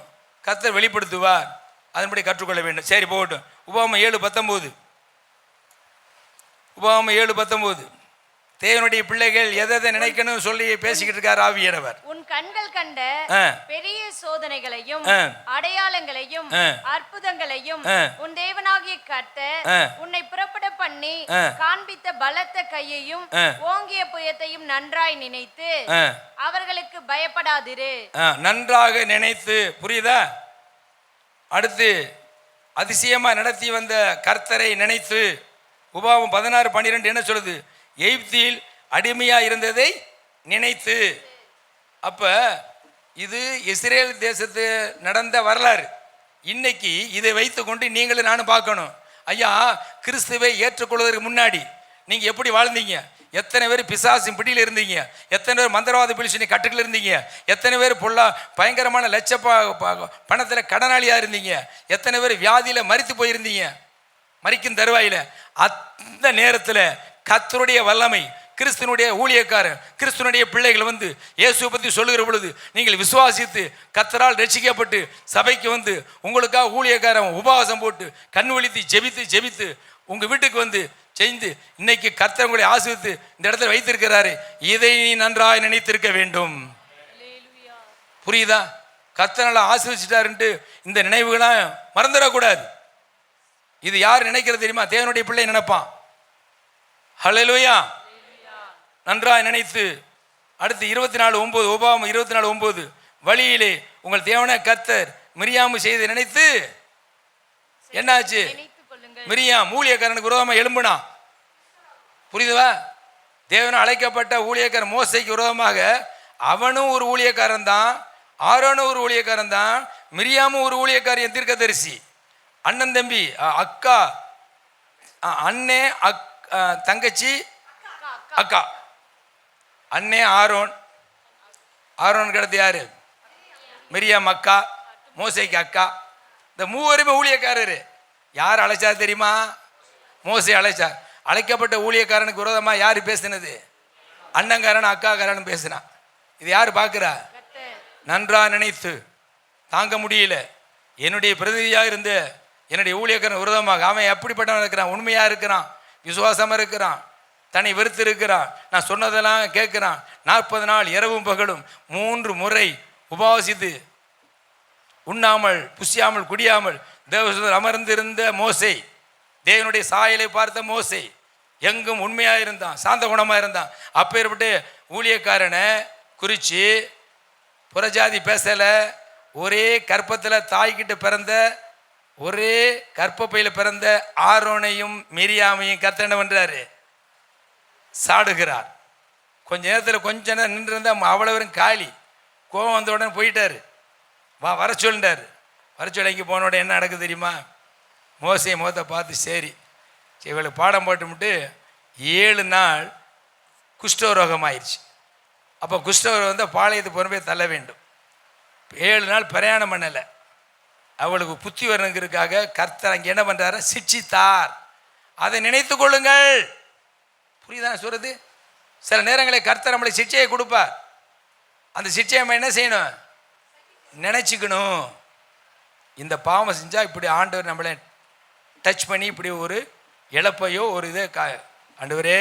கர்த்தர் வெளிப்படுத்துவார், அதன்படி கற்றுக்கொள்ள வேண்டும். சரி போகட்டும். உபாகமம் 7:19, உபாகமம் 7:19, தேவனுடைய பிள்ளைகள் எதை நினைக்கணும் சொல்லி பேசிக்கிட்டு இருக்கார் ஆவியானவர். உன் கண்கள் கண்ட பெரிய சோதனைகளையும் அடையாளங்களையும் அற்புதங்களையும் உன் தேவனாகிய கர்த்தர் உன்னை புறப்பட பண்ணி காண்பித்த பலத்த கையையும் ஓங்கிய புயத்தையும் நன்றாய் நினைத்து அவர்களுக்கு பயப்படாதிரு. நன்றாக நினைத்து, புரியுதா? அடுத்து அதிசயமா நடத்தி வந்த கர்த்தரை நினைத்து. உபாகமம் 16:12 என்ன சொல்லுது? எகிப்தில் அடிமையா இருந்ததை நினைத்து. அப்ப இது இஸ்ரேல் தேசத்து நடந்த வரலாறு. இன்னைக்கு இதை வைத்து கொண்டு நீங்களும் நானும் பார்க்கணும். ஐயா, கிறிஸ்துவை ஏற்றுக்கொள்வதற்கு முன்னாடி நீங்க எப்படி வாழ்ந்தீங்க? எத்தனை பேர் பிசாசின் பிடியில் இருந்தீங்க? எத்தனை பேர் மந்திரவாத பிடிச்சி கட்டுக்கள் இருந்தீங்க? எத்தனை பேர் பயங்கரமான லட்ச பணத்தில் கடனாளியா இருந்தீங்க? எத்தனை பேர் வியாதியில மரித்து போயிருந்தீங்க, மரிக்கும் தருவாயில? அந்த நேரத்தில் கர்த்தருடைய வல்லமை, கிறிஸ்துவனுடைய ஊழியக்காரன், கிறிஸ்துவனுடைய பிள்ளைகள் வந்து இயேசுவை பற்றி சொல்லுகிற பொழுது நீங்கள் விசுவாசித்து கர்த்தரால் ரட்சிக்கப்பட்டு சபைக்கு வந்து உங்களுக்காக ஊழியக்காரன் உபவாசம் போட்டு கண் விழித்து ஜெபித்து உங்க வீட்டுக்கு வந்து செய்து இன்னைக்கு கர்த்தர் உங்களை ஆசீர்வதித்து இந்த இடத்துல வைத்திருக்கிறாரு. இதை நீ நன்றாய் நினைத்திருக்க வேண்டும். புரியுதா? கர்த்தர் நல்லா ஆசீர்வதிச்சிட்டாருன்ட்டு இந்த நினைவுகளாம் மறந்துடக்கூடாது. இது யார் நினைக்கிறது தெரியுமா? தேவனுடைய பிள்ளை நினைப்பான். ஹல்லேலூயா. நன்றாய் நினைத்து. அடுத்து 24:9, உபாகமம் 24:9, வழியிலே உங்கள் தேவனாய கர்த்தர் மிரியாமு செய்து நினைத்து என்னாச்சு? மிரியாம் ஊழியக்காரனுக்கு விரோதமாக எழும்புனா. புரியுதுவா? தேவன் அழைக்கப்பட்ட ஊழியக்காரன் மோசைக்கு விரோதமாக அவனும் ஒரு ஊழியக்காரன் தான், ஆரோனும் ஒரு ஊழியக்காரன் தான், மிரியாமும் ஒரு ஊழியக்காரன், தீர்க்கதரிசி. அண்ணன் தம்பி, அக்கா, அண்ணே, தங்கச்சி, அக்கா. அண்ணே ஆரோன், ஆரோனுக்கு அடுத்து யாரு? மிரியாம் அக்கா, மோசைக்கு அக்கா. இந்த மூவருமே ஊழியக்காரரு. யார் அழைச்சா தெரியுமா? மோசை அழைச்சார். அழைக்கப்பட்ட ஊழியக்காரனுக்கு விரோதமா யாரு பேசினது? அண்ணங்காரன் அக்காக்காரன் பேசினான். இது யாரு பார்க்கிறா? நன்றா நினைத்து. தாங்க முடியல, என்னுடைய பிரதிநிதியாக இருந்த என்னுடைய ஊழியக்காரன் விரோதமாக அவன் எப்படிப்பட்டவன் இருக்கிறான்? உண்மையா இருக்கிறான், விசுவாசமா இருக்கிறான், தன்னை வெறுத்து இருக்கிறான், நான் சொன்னதெல்லாம் கேட்கிறான். 40 நாள் இரவும் பகலும் 3 முறை உபவாசித்து உண்ணாமல் புசியாமல் குடியாமல் தேவசூதர் அமர்ந்திருந்த மோசே, தேவனுடைய சாயலை பார்த்த மோசே, எங்கும் உண்மையா இருந்தான், சாந்த குணமா இருந்தான். அப்பேற்பட்டு ஊழியக்காரனை குறித்து புறஜாதி பேசல. ஒரே கற்பத்தில் தாய்கிட்ட பிறந்த, ஒரே கற்பப்பையில் பிறந்த ஆரோனையும் மிரியாமையும் கர்த்தர் என்ன பண்றாரு? சாடுகிறார். கொஞ்ச நேரத்தில் கொஞ்ச நேரம் நின்று இருந்தா அவ்வளவரும் காலி. கோவம் வந்த உடனே போயிட்டாரு. வர சொல்லிட்டாரு. வர சொல்ல இங்கே போன உடனே என்ன நடக்குது தெரியுமா? மோசையை முகத்தை பார்த்து சரி இவளுக்கு பாடம் போட்டுவிட்டு 7 நாள் குஷ்டரோகம் ஆயிடுச்சு. அப்போ குஷ்டரோகம் வந்து பாளையத்து பொறுப்பே தள்ள வேண்டும். 7 நாள் பிரயாணம் பண்ணலை. அவளுக்கு புத்தி வரணுங்கிறதுக்காக கர்த்தர் அங்கே என்ன பண்ணுறாரு? சிட்சித்தார். அதை நினைத்து கொள்ளுங்கள். புரியுதா சொல்றது? சில நேரங்களில் கர்த்தர் நம்மளை சிட்சையை கொடுப்பார். அந்த சிட்சையை நம்ம என்ன செய்யணும்? நினச்சிக்கணும். இந்த பாவம் செஞ்சால் இப்படி ஆண்டவர் நம்மளை டச் பண்ணி இப்படி ஒரு இழப்பையோ ஒரு இதை ஆண்டவரே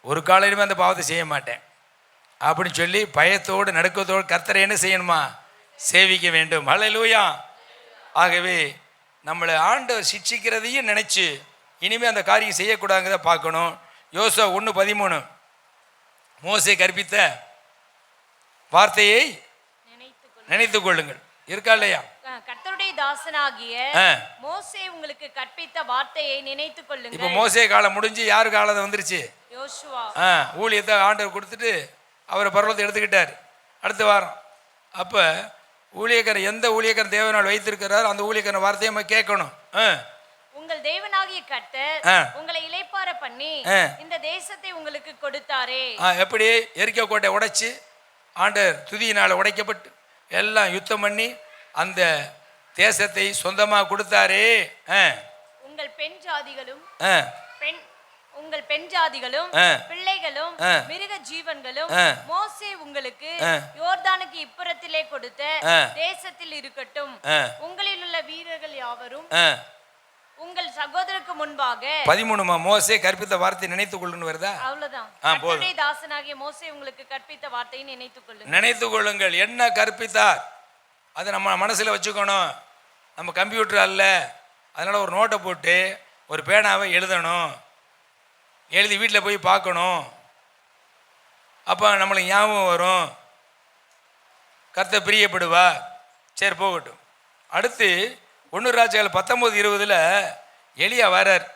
ஒரு காலையிலுமே அந்த பாவத்தை செய்ய மாட்டேன் அப்படின்னு சொல்லி பயத்தோடு நடுக்கத்தோடு கர்த்தரை என்ன செய்யணுமா? சேவிக்க வேண்டும். ஹல்லேலூயா. ஆகவே நம்மளை ஆண்டவர் சிட்சிக்கிறதையும் நினச்சி இனிமேல் அந்த காரியம் செய்யக்கூடாதுங்கிறத பார்க்கணும். யோசுவா 1:13, மோசே கற்பித்த வார்த்தையை நினைத்து கொள்ளுங்கள். இருக்கா இல்லையா? கர்த்தருடைய தாசனாகிய மோசே உங்களுக்கு கற்பித்த வார்த்தையை நினைத்துக் கொள்ளுங்கள். இப்போ மோசே காலம் முடிஞ்சு யாரு காலம் வந்துருச்சு? யோசுவா. ஊழியத்தை ஆண்டவர் கொடுத்துட்டு அவரை பரலோகத்தை எடுத்துக்கிட்டார் அடுத்த வாரம். அப்போ ஊழியக்காரன் எந்த ஊழியக்காரன் தேவனால் வைத்திருக்கிறார் அந்த ஊழியக்காரன் வார்த்தையை நம்ம கேட்கணும். உங்கள் தேவனாகிய கர்த்தர் ஆ. உங்களை இளைப்பாற பண்ணி ஆ. இந்த தேசத்தை உங்களுக்கு கொடுத்தாரே. எப்படி எரிக்கோ கோட்டை உடைச்சு ஆண்டவர் துதியினால் உடைக்கப்பட்டு எல்லாம் யுத்தம் பண்ணி அந்த தேசத்தை சொந்தமாக கொடுத்தாரே. உங்கள் பெண் ஜாதிகளும் ஆ உங்கள் பெண் ஜாதிகளும் ஆ. பிள்ளைகளும் ஆ. மிருக ஜீவன்களும் ஆ. மோசே உங்களுக்கு ஆ. யோர்தானுக்கு இப்புறத்திலே கொடுத்த ஆ. தேசத்தில் இருக்கட்டும். ஆ. உங்களில் உள்ள வீரர்கள் யாவரும் ஆ உங்கள் சகோதரருக்கு முன்பாக 13 மோசே கற்பித்த வார்த்தை நினைத்துக் கொள்ளுன்னு வருதா? அவ்வளவுதான். போதும். கர்த்தருடைய தாசனாகிய மோசே உங்களுக்கு கற்பித்த வார்த்தையை நினைத்துக் கொள்ளுங்கள். நினைத்து கொள்ளுங்கள். என்ன கற்பித்தார் அதை நம்ம மனசில் வச்சுக்கணும். நம்ம கம்ப்யூட்டர் அல்ல, அதனால் ஒரு நோட்டை போட்டு ஒரு பேனாவை எழுதணும், எழுதி வீட்டில் போய் பார்க்கணும். அப்போ நம்மளுக்கு ஞாபகம் வரும், கர்த்தர் பிரியப்படுவா. சரி போகட்டும். அடுத்து 1 ராஜாக்கள் 19:20 எலியா வரார்.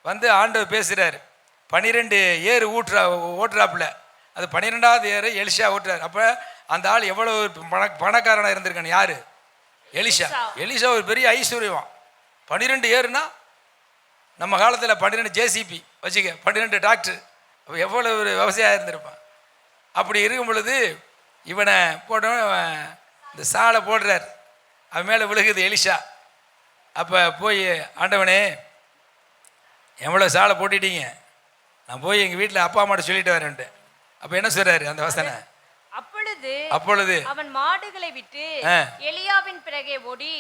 வந்து ஆண்டவர் பேசுகிறார். 12 ஏர் ஓட்டுறாப்புல, அது 12வது ஏர் எலிஷா ஓட்டுறார். அப்போ அந்த ஆள் எவ்வளோ பணக்காரனாக இருந்திருக்கான்னு. யார்? எலிஷா. எலிஷா ஒரு பெரிய ஐஸ்வர்யவான். 12 ஏறுனா நம்ம காலத்தில் 12 ஜேசிபி வச்சுக்க, 12 டிராக்டர். அப்போ எவ்வளோ ஒரு விவசாயம் இருந்திருப்பான். அப்படி இருக்கும் பொழுது இவனை போட்டவன் இந்த சாலை போடுறார். அவன் மேலே விழுகுது எலிஷா. அப்போ போய் ஆண்டவனே எவ்வளோ சாலை போட்டுட்டீங்க, நான் போய் எங்கள் வீட்டில் அப்பா அம்மாட்ட சொல்லிட்டு வரேன்ட்டு. அப்போ என்ன சொல்கிறாரு அந்த வசனை? அப்பொழுது அவன் மாடுகளை விட்டு எலியாவின் பிறகே ஓடி,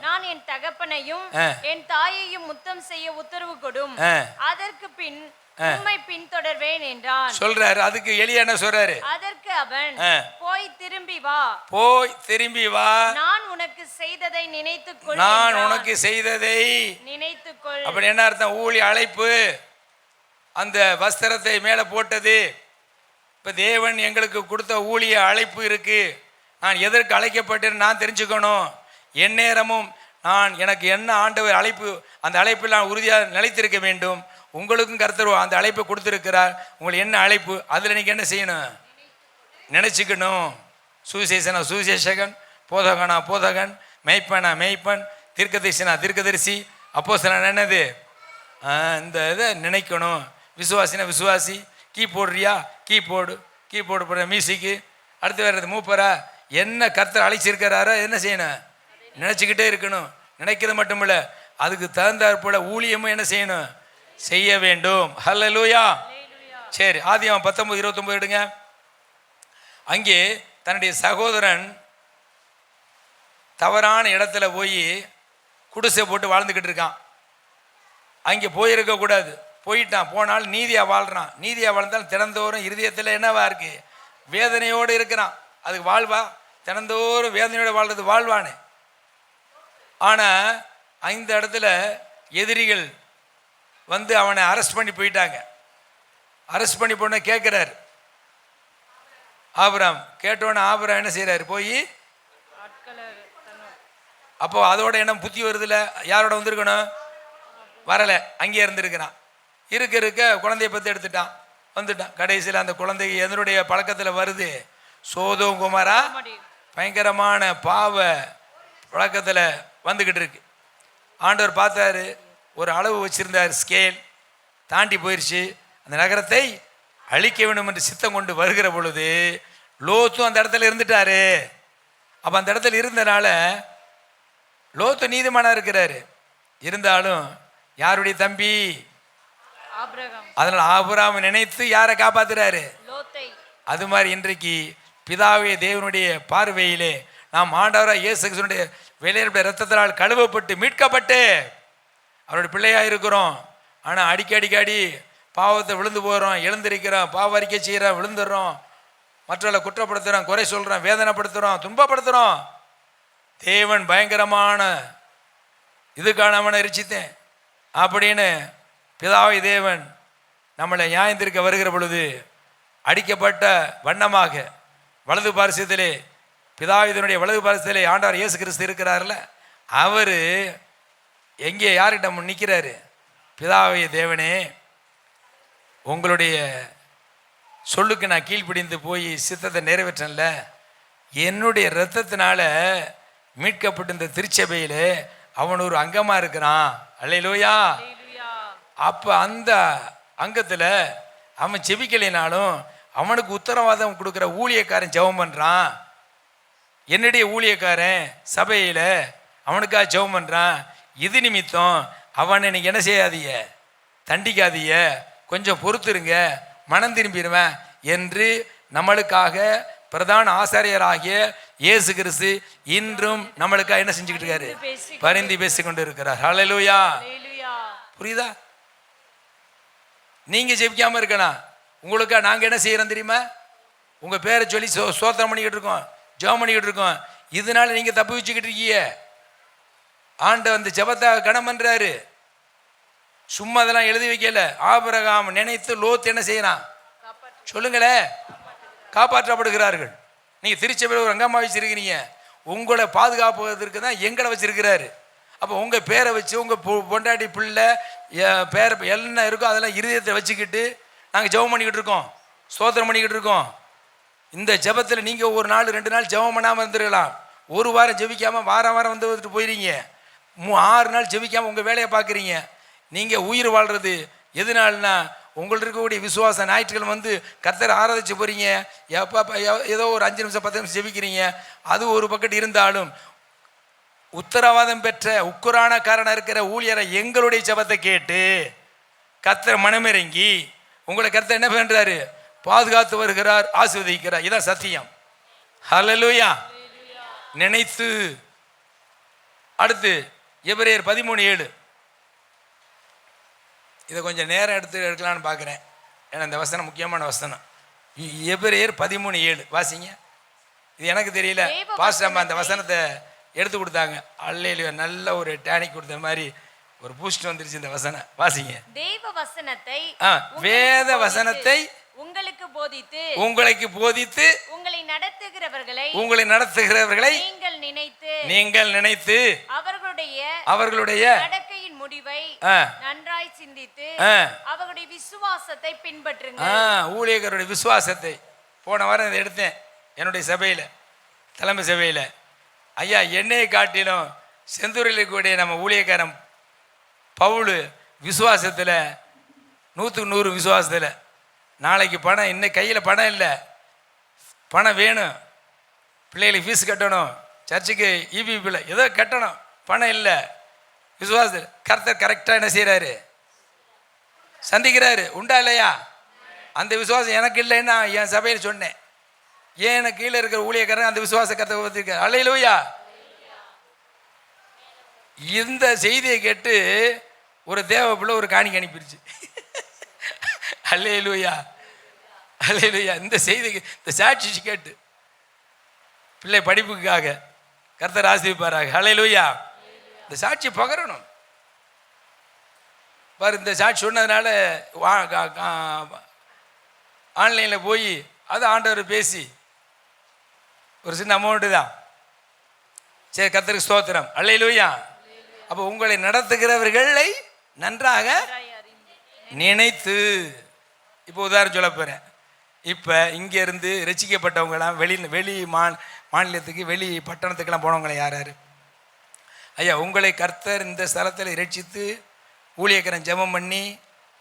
நான் என் தகப்பனையும் என் தாயையும் முத்தம் செய்ய உத்தரவு கொடும், அதற்கு பின் உம்மை பின்தொடர்வேன் என்றான். சொல்றாரு. அதுக்கு எலியா என்ன சொல்றாரு? அதற்கு அவன், போய் திரும்பி வா, போய் திரும்பி வா, நான் உனக்கு செய்ததை நினைத்துக்கொள், நான் உனக்கு செய்ததை நினைத்துக்கொள். அப்படி என்ன அர்த்தம்? ஊழி அழைப்பு, அந்த வஸ்திரத்தை மேலே போட்டது. இப்போ தேவன் எங்களுக்கு கொடுத்த ஊழிய அழைப்பு இருக்கு. நான் எதற்கு அழைக்கப்பட்டேன்னு நான் தெரிஞ்சுக்கணும். எந்நேரமும் நான் எனக்கு என்ன ஆண்டவர் அழைப்பு, அந்த அழைப்பில் நான் உறுதியாக நிலைத்திருக்க வேண்டும். உங்களுக்கும் கர்த்தர் அந்த அழைப்பை கொடுத்துருக்கிறார். உங்களுக்கு என்ன அழைப்பு, அதில் நீங்கள் என்ன செய்யணும்? நினச்சிக்கணும். சுவிசேஷனா சுவிசேஷகன், போதகனா போதகன், மெய்ப்பனா மெய்ப்பன், தீர்க்கதரிசினா தீர்க்கதரிசி, அப்போஸ்தலன் என்னது, இந்த இதை நினைக்கணும். விசுவாசினா விசுவாசி. கீபோர்டுறியா கீபோர்டு போடுற மியூசிக்கு. அடுத்து வேறு மூப்பரா, என்ன கர்த்தர் அழைச்சிருக்கிறாரோ என்ன செய்யணும்? நினச்சிக்கிட்டே இருக்கணும். நினைக்கிறது மட்டும் இல்லை, அதுக்கு தகுந்தாற் போல ஊழியமும் என்ன செய்யணும்? செய்ய வேண்டும். ஹல்லேலூயா. சரி, ஆதியாகமம் 19:29 எடுங்க. அங்கே தன்னுடைய சகோதரன் தவறான இடத்துல போய் குடிசை போட்டு வாழ்ந்துக்கிட்டு இருக்கான். அங்கே போயிருக்கக்கூடாது, போயிட்டான். போனாலும் நீதியாக வாழ்கிறான். நீதியாக வாழ்ந்தாலும் தினந்தோறும் இருதயத்தில் என்னவா இருக்கு? வேதனையோடு இருக்கிறான். அதுக்கு வாழ்வா? தினந்தோறும் வேதனையோடு வாழ்றது வாழ்வானே. ஆனால் அந்த இடத்துல எதிரிகள் வந்து அவனை அரெஸ்ட் பண்ணி போயிட்டாங்க. அரெஸ்ட் பண்ணி போன கேட்குறாரு ஆபிரகாம். கேட்டோன்னே ஆபிரகாம் என்ன செய்கிறாரு? போய் அப்போ அதோட என்ன புத்தி வருதுல, யாரோட வந்திருக்கணும்? வரலை, அங்கேயே இருந்திருக்கிறான். இருக்க குழந்தைய பற்றி எடுத்துட்டான், வந்துட்டான். கடைசியில் அந்த குழந்தைக்கு எதனுடைய பழக்கத்தில் வருது? சோதோம் குமாரா பயங்கரமான பாவ பழக்கத்தில் வந்துக்கிட்டு இருக்கு. ஆண்டவர் பார்த்தாரு, ஒரு அளவு வச்சிருந்தார், ஸ்கேல் தாண்டி போயிடுச்சு. அந்த நகரத்தை அழிக்க வேண்டும் என்று சித்தம் கொண்டு வருகிற பொழுது லோத்தும் அந்த இடத்துல இருந்துட்டாரு. அப்போ அந்த இடத்துல இருந்தனால லோத்து நீதிமானா இருக்கிறாரு. இருந்தாலும் யாருடைய தம்பி? அதனால ஆபிரகாம் நினைத்து யாரை காப்பாத்துறாரு? அது மாதிரி இன்றைக்கு பிதாவே தேவனுடைய பார்வையிலே நாம் ஆண்டவராக இயேசு கிறிஸ்துவினுடைய வெளியேற இரத்தத்தினால் கழுவப்பட்டு மீட்கப்பட்டு அவருடைய பிள்ளையாக இருக்கிறோம். ஆனால் அடிக்கடி பாவத்தை விழுந்து போகிறோம், எழுந்திருக்கிறோம், பாவ அறிக்கை செய்கிறோம், விழுந்துடுறோம், மற்றவர்களை குற்றப்படுத்துகிறோம், குறை சொல்கிறோம், வேதனைப்படுத்துகிறோம், துன்பப்படுத்துகிறோம். தேவன் பயங்கரமான இதுக்கான அவனை எரிச்சித்தேன் அப்படின்னு பிதாவை தேவன் நம்மளை நியாயந்திருக்க வருகிற பொழுது அடிக்கப்பட்ட வண்ணமாக வலது பாரிசத்திலே, பிதாவிதனுடைய வலது பாரிசத்திலே ஆண்டவர் இயேசு கிறிஸ்து இருக்கிறார்ல, அவர் எங்கே யார்கிட்ட நிற்கிறாரு? பிதாவை தேவனே, உங்களுடைய சொல்லுக்கு நான் கீழ்ப்பிடிந்து போய் சித்தத்தை நிறைவேற்றல, என்னுடைய இரத்தத்தினால மீட்கப்பட்ட இந்த திருச்சபையில் அவன் ஒரு அங்கமா இருக்கிறான். அல்லேலூயா. அல்லேலூயா. அப்ப அந்த அங்கத்துல அவன் ஜெபிக்கலைனாலும் அவனுக்கு உத்தரவாதம் கொடுக்குற ஊழியக்காரன் ஜெபம் பண்றான். என்னுடைய ஊழியக்காரன் சபையில அவனுக்காக ஜெபம் பண்றான். இது நிமித்தம் அவனை நீங்க என்ன செய்யாதீங்க, தண்டிக்காதீங்க, கொஞ்சம் பொறுத்துருங்க, மனம் திரும்பிடுவேன் என்று நம்மளுக்காக பிரதான ஆசாரியராகிய இயேசு கிறிஸ்து இன்றும் நம்மளுக்காக என்ன செஞ்சுக்கிட்டு இருக்காரு? பரிந்து பேசி கொண்டு இருக்கிறார். ஹல்லேலூயா. அல்லேலூயா. புரியுதா? நீங்க ஜெபிக்காம இருக்கலாம், உங்களுக்கா நாங்க என்ன செய்யறோம் தெரியுமா? உங்க பேரை சொல்லி சோத்திரம் பண்ணிக்கிட்டு இருக்கோம், ஜெபம் பண்ணிக்கிட்டு இருக்கோம். இதனால நீங்க தப்பு வச்சுக்கிட்டு இருக்கீங்க. ஆண்ட வந்து ஜெபத்தை கனம் பண்றாரு. சும்மா அதெல்லாம் எழுதி வைக்கல. ஆபிரகாம் நினைத்து லோத் என்ன செய்யறான் சொல்லுங்களே? காப்பாற்றப்படுகிறார்கள். நீங்க திருச்சபையில் ஒரு அங்கமா வச்சிருக்கிறீங்க. உங்களை பாதுகாப்பதற்கு தான் எங்களை வச்சிருக்கிறாரு. அப்போ உங்க பேரை வச்சு உங்க பொண்டாட்டி பிள்ளை பேரை என்ன இருக்கோ அதெல்லாம் இருதயத்தை வச்சுக்கிட்டு நாங்கள் ஜெபம் பண்ணிக்கிட்டு இருக்கோம், ஸ்தோத்திரம் பண்ணிக்கிட்டு இருக்கோம். இந்த ஜெபத்தில் நீங்க ஒரு நாள் 2 நாள் ஜெபம் பண்ணாமல் இருந்துருக்கலாம். ஒரு வாரம் ஜெபிக்காம வாரம் வாரம் வந்துட்டு போயிருங்க. 6 நாள் ஜெபிக்காம உங்க வேலையை பார்க்குறீங்க. நீங்க உயிர் வாழ்றது எதுனால்னா உங்களுக்கு இருக்கக்கூடிய விசுவாச ஞாயிற்றுக்கிழமை வந்து கர்த்தரை ஆராதிச்சு போறீங்க. எப்போ ஏதோ ஒரு 5 நிமிஷம் 10 நிமிஷம் ஜெபிக்கிறீங்க. அது ஒரு பக்கத்து இருந்தாலும் உத்தரவாதம் பெற்ற உக்குரானக்காரனா இருக்கிற ஊழியரை எங்களுடைய ஜெபத்தை கேட்டு கர்த்தர் மனமிறங்கி உங்களை கர்த்தர் என்ன பண்றாரு? பாதுகாத்து வருகிறார், ஆசீர்வதிக்கிறார். இதான் சத்தியம். ஹல்லேலூயா. நினைத்து. அடுத்து எபிரேயர் 13:7. இதை கொஞ்சம் நேரம் எடுக்கலான்னு பார்க்குறேன், ஏன்னா இந்த வசனம் முக்கியமான வசனம். எபிரேயர் 13:7 வாசிங்க. இது எனக்கு தெரியல, பாஸ்டர் அம்மா அந்த வசனத்தை எடுத்து கொடுத்தாங்க. அல்லேலூயா. நல்ல ஒரு டேனிக் கொடுத்த மாதிரி ஒரு பூஸ்ட் வந்துருச்சு இந்த வசனம். வாசிங்க. தேவ வசனத்தை வேத வசனத்தை உங்களுக்கு போதித்து உங்களை நடத்துகிறவர்களை நீங்கள் நினைத்து அவர்களுடைய நடக்கையின் முடிவை நன்றாய் சிந்தித்து அவர்களுடைய விசுவாசத்தை பின்பற்றுங்க. ஊழியர்களுடைய விசுவாசத்தை போன வாரம் இதை எடுத்தேன் என்னுடைய சபையில, தலைமை சபையில. ஐயா, என்னையை காட்டிலும் செந்தூரில் கூடிய நம்ம ஊழியக்காரன் பவுல் விசுவாசத்தில் 100க்கு 100 விசுவாசத்தில். நாளைக்கு பணம், இன்னும் கையில் பணம் இல்லை, பணம் வேணும், பிள்ளைகளுக்கு ஃபீஸ் கட்டணும், சர்ச்சுக்கு இபிபியில் ஏதோ கட்டணும், பணம் இல்லை. விசுவாசத்தில் கர்த்தர் கரெக்டாக என்ன செய்கிறாரு? சந்திக்கிறாரு. உண்டா இல்லையா? அந்த விசுவாசம் எனக்கு இல்லைன்னு நான் என் சபையில் சொன்னேன். ஏன் எனக்கு கீழே இருக்கிற ஊழியக்காரன் அந்த விசுவாச கர்த்தர் வச்சிருக்காரு. அல்லேலூயா. இந்த செய்தியை கேட்டு ஒரு தேவ பிள்ளை ஒரு காணிக்கை அனுப்பிடுச்சு. அல்லேலூயா. அல்லேலூயா. இந்த செய்திக்கு இந்த சாட்சி கேட்டு பிள்ளை படிப்புக்காக கர்த்தர் ஆசீர்வதிப்பாராக. அல்லேலூயா. இந்த சாட்சி பகரணும் பாரு. இந்த சாட்சி சொன்னதுனால ஆன்லைனில் போய் அது ஆண்டவர் பேசி ஒரு சின்ன அமௌண்ட்டு தான். சரி, கர்த்தருக்கு ஸ்தோத்திரம். அல்லேலூயா. அப்போ உங்களை நடத்துகிறவர்களை நன்றாக நினைத்து. இப்போ உதாரணம் சொல்ல போகிறேன். இப்போ இங்கேருந்து ரசிக்கப்பட்டவங்களாம் வெளி மாநிலத்துக்கு வெளி பட்டணத்துக்கெல்லாம் போனவங்கள யார் யார்? ஐயா, உங்களை கர்த்தர் இந்த ஸ்தலத்தில் இரட்சித்து ஊழியக்காரன் ஜெபம் பண்ணி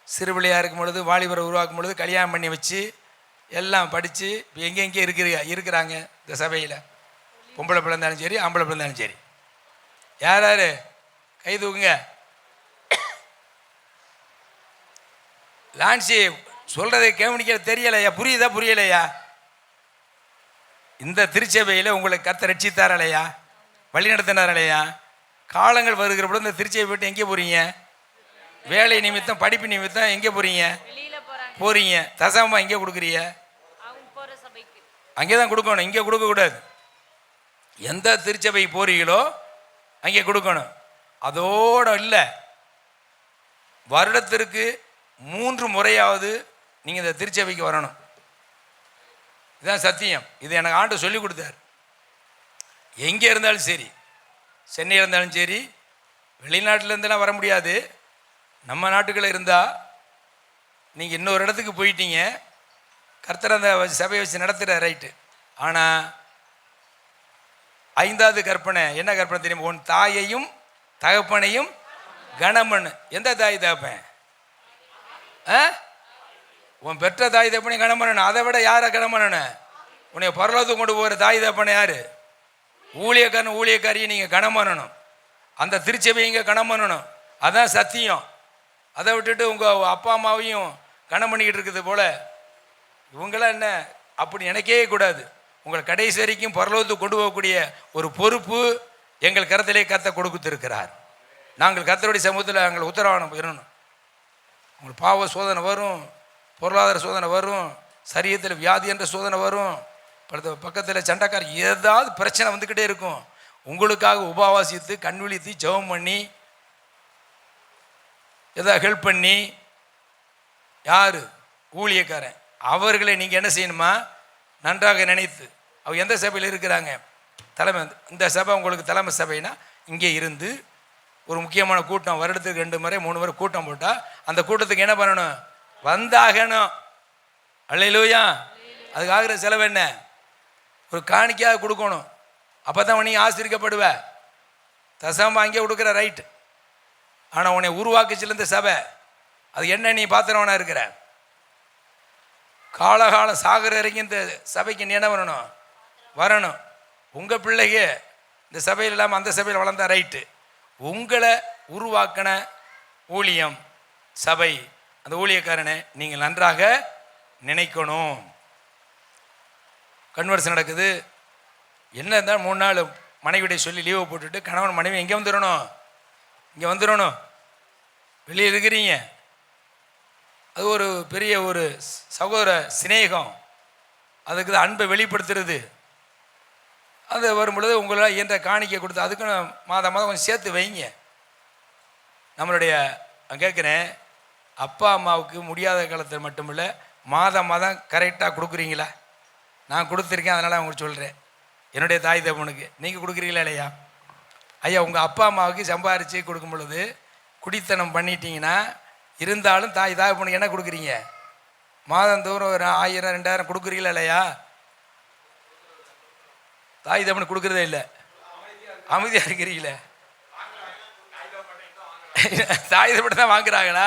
சிறுபிள்ளையாக இருக்கும் பொழுது வாலிபரை உருவாக்கும் பொழுது கல்யாணம் பண்ணி வச்சு எல்லாம் படித்து இப்போ எங்கெங்கே இருக்கிறாங்க இந்த சபையில். பொம்பளை பிள்ளை இருந்தாலும் சரி, ஆம்பளை பிள்ளை இருந்தாலும் சரி. யார் யார் கை தூக்குங்க. லான்சி சொல்கிறதை கவனிக்க தெரியலையா? புரியலையா? இந்த திருச்சபையில் உங்களை கர்த்தர் ரட்சித்தார் இல்லையா? வழி நடத்தினார் இல்லையா? காலங்கள் வருகிற பொழுது இந்த திருச்சபை போய்ட்டு எங்கே போகிறீங்க? வேலை நிமித்தம், படிப்பு நிமித்தம் எங்கே போகிறீங்க? தசமா எங்கே கொடுக்குறீங்க? அங்கே தான் கொடுக்கணும், இங்கே கொடுக்கக்கூடாது. எந்த திருச்சபை போறீங்களோ அங்கே கொடுக்கணும். அதோடு இல்லை, வருடத்திற்கு 3 முறையாவது நீங்கள் இந்த திருச்சபைக்கு வரணும். இதுதான் சத்தியம். இது எனக்கு ஆண்டு சொல்லி கொடுத்தார். எங்கே இருந்தாலும் சரி, சென்னையில் இருந்தாலும் சரி, வெளிநாட்டில் இருந்தெல்லாம் வர முடியாது. நம்ம நாட்டுக்குள்ளே இருந்தால் நீங்கள் இன்னொரு இடத்துக்கு போயிட்டீங்க, கர்த்தர் அந்த சபையை வச்சு நடத்துகிற ரைட்டு. ஆனால் 5வது கற்பனை என்ன கற்பனை தெரியுமா? உன் தாயையும் தகப்பனையும் கனம் பண்ணு. எந்த தாய் தகப்பன்? உன் பெற்ற தாய் தகப்பனையும் கனம் பண்ணணும். அதை விட யாரை கனம் பண்ணணும்? உன்னை பரலோகத்துக்கு கொண்டு போகிற தாய் தகப்பனை யாரு? ஊழியக்காரன் ஊழியக்காரியை நீங்கள் கனம் பண்ணணும். அந்த திருச்சபையை இங்கே கனம் பண்ணணும். அதான் சத்தியம். அதை விட்டுட்டு உங்கள் அப்பா அம்மாவையும் கனம் பண்ணிக்கிட்டு இருக்குது போல இவங்களாம் என்ன அப்படி நினைக்கவே கூடாது. உங்களை கடைசி வரைக்கும் பரலோகத்துக்கு கொண்டு போகக்கூடிய ஒரு பொறுப்பு எங்கள் கருத்திலே கர்த்தர் கொடுத்திருக்கிறார். நாங்கள் கர்த்தருடைய சமூகத்தில் எங்கள் உத்தரவாதம் பெறணும். உங்களுக்கு பாவ சோதனை வரும், பொருளாதார சோதனை வரும், சரீரத்தில் வியாதி என்ற சோதனை வரும், பக்கத்தில் சண்டைக்கார ஏதாவது பிரச்சனை வந்துக்கிட்டே இருக்கும். உங்களுக்காக உபவாசித்து கண் விழித்து ஜெபம் பண்ணி ஏதாவது ஹெல்ப் பண்ணி யார்? ஊழியக்காரன். அவர்களை நீங்கள் என்ன செய்யணுமா? நன்றாக நினைத்து அவங்க எந்த சபையில் இருக்கிறாங்க, தலைமை, இந்த சபை உங்களுக்கு தலைமை சபைனா இங்கே இருந்து ஒரு முக்கியமான கூட்டம் வருடத்துக்கு 2 முறை 3 முறை கூட்டம் போட்டால் அந்த கூட்டத்துக்கு என்ன பண்ணணும்? வந்தாகணும். அல்லேலூயா. அதுக்கு ஆகிற செலவு என்ன? ஒரு காணிக்கையாக கொடுக்கணும். அப்போ தான் நீ ஆசிரிக்கப்படுவ. தசமா அங்கே கொடுக்குற ரைட்டு. ஆனால் உன்னை உருவாக்குச்சுல இந்த சபை, அது என்ன நீ பாத்திரவனா இருக்கிற? காலகாலம் சாகர வரைக்கும் இந்த சபைக்கு நீ என்ன வரணும்? வரணும். உங்கள் பிள்ளைக இந்த சபையில் இல்லாமல் அந்த சபையில் வளர்ந்தா ரைட்டு. உங்களை உருவாக்கின ஊழியம் சபை, அந்த ஊழியக்காரனை நீங்கள் நன்றாக நினைக்கணும். கன்வர்ஸ் நடக்குது. என்ன இருந்தால் 3 நாள் மனைவிடைய சொல்லி லீவை போட்டுட்டு கணவன் மனைவி எங்கே வந்துடணும்? இங்கே வந்துடணும். வெளியே இருக்கிறீங்க. அது ஒரு பெரிய ஒரு சகோதர சிநேகம். அதுக்கு தான் அன்பை வெளிப்படுத்துறது. அது வரும் பொழுது உங்களால் இயன்ற காணிக்கை கொடுத்து அதுக்கு மாதம் கொஞ்சம் சேர்த்து வைங்க. நம்மளுடைய கேட்குறேன், அப்பா அம்மாவுக்கு முடியாத காலத்தில் மட்டுமில்லை, மாதம் கரெக்டாக கொடுக்குறீங்களா? நான் கொடுத்துருக்கேன், அதனால் உங்களுக்கு சொல்கிறேன். என்னுடைய தாய் தகப்பனுக்கு நீங்கள் கொடுக்குறீங்களா இல்லையா? ஐயா, உங்கள் அப்பா அம்மாவுக்கு சம்பாரித்து கொடுக்கும் பொழுது குடித்தனம் பண்ணிட்டீங்கன்னா இருந்தாலும் தாய் தகப்பனுக்கு என்ன கொடுக்குறீங்க? மாதந்தோறும் ஒரு 1000 2000 கொடுக்குறீங்களா இல்லையா? தாய் தகப்பனுக்கு கொடுக்குறதே இல்லை. அமைதியாக இருக்கிறீங்களே. தாய் தகப்பன் தான் வாங்குறாங்களா?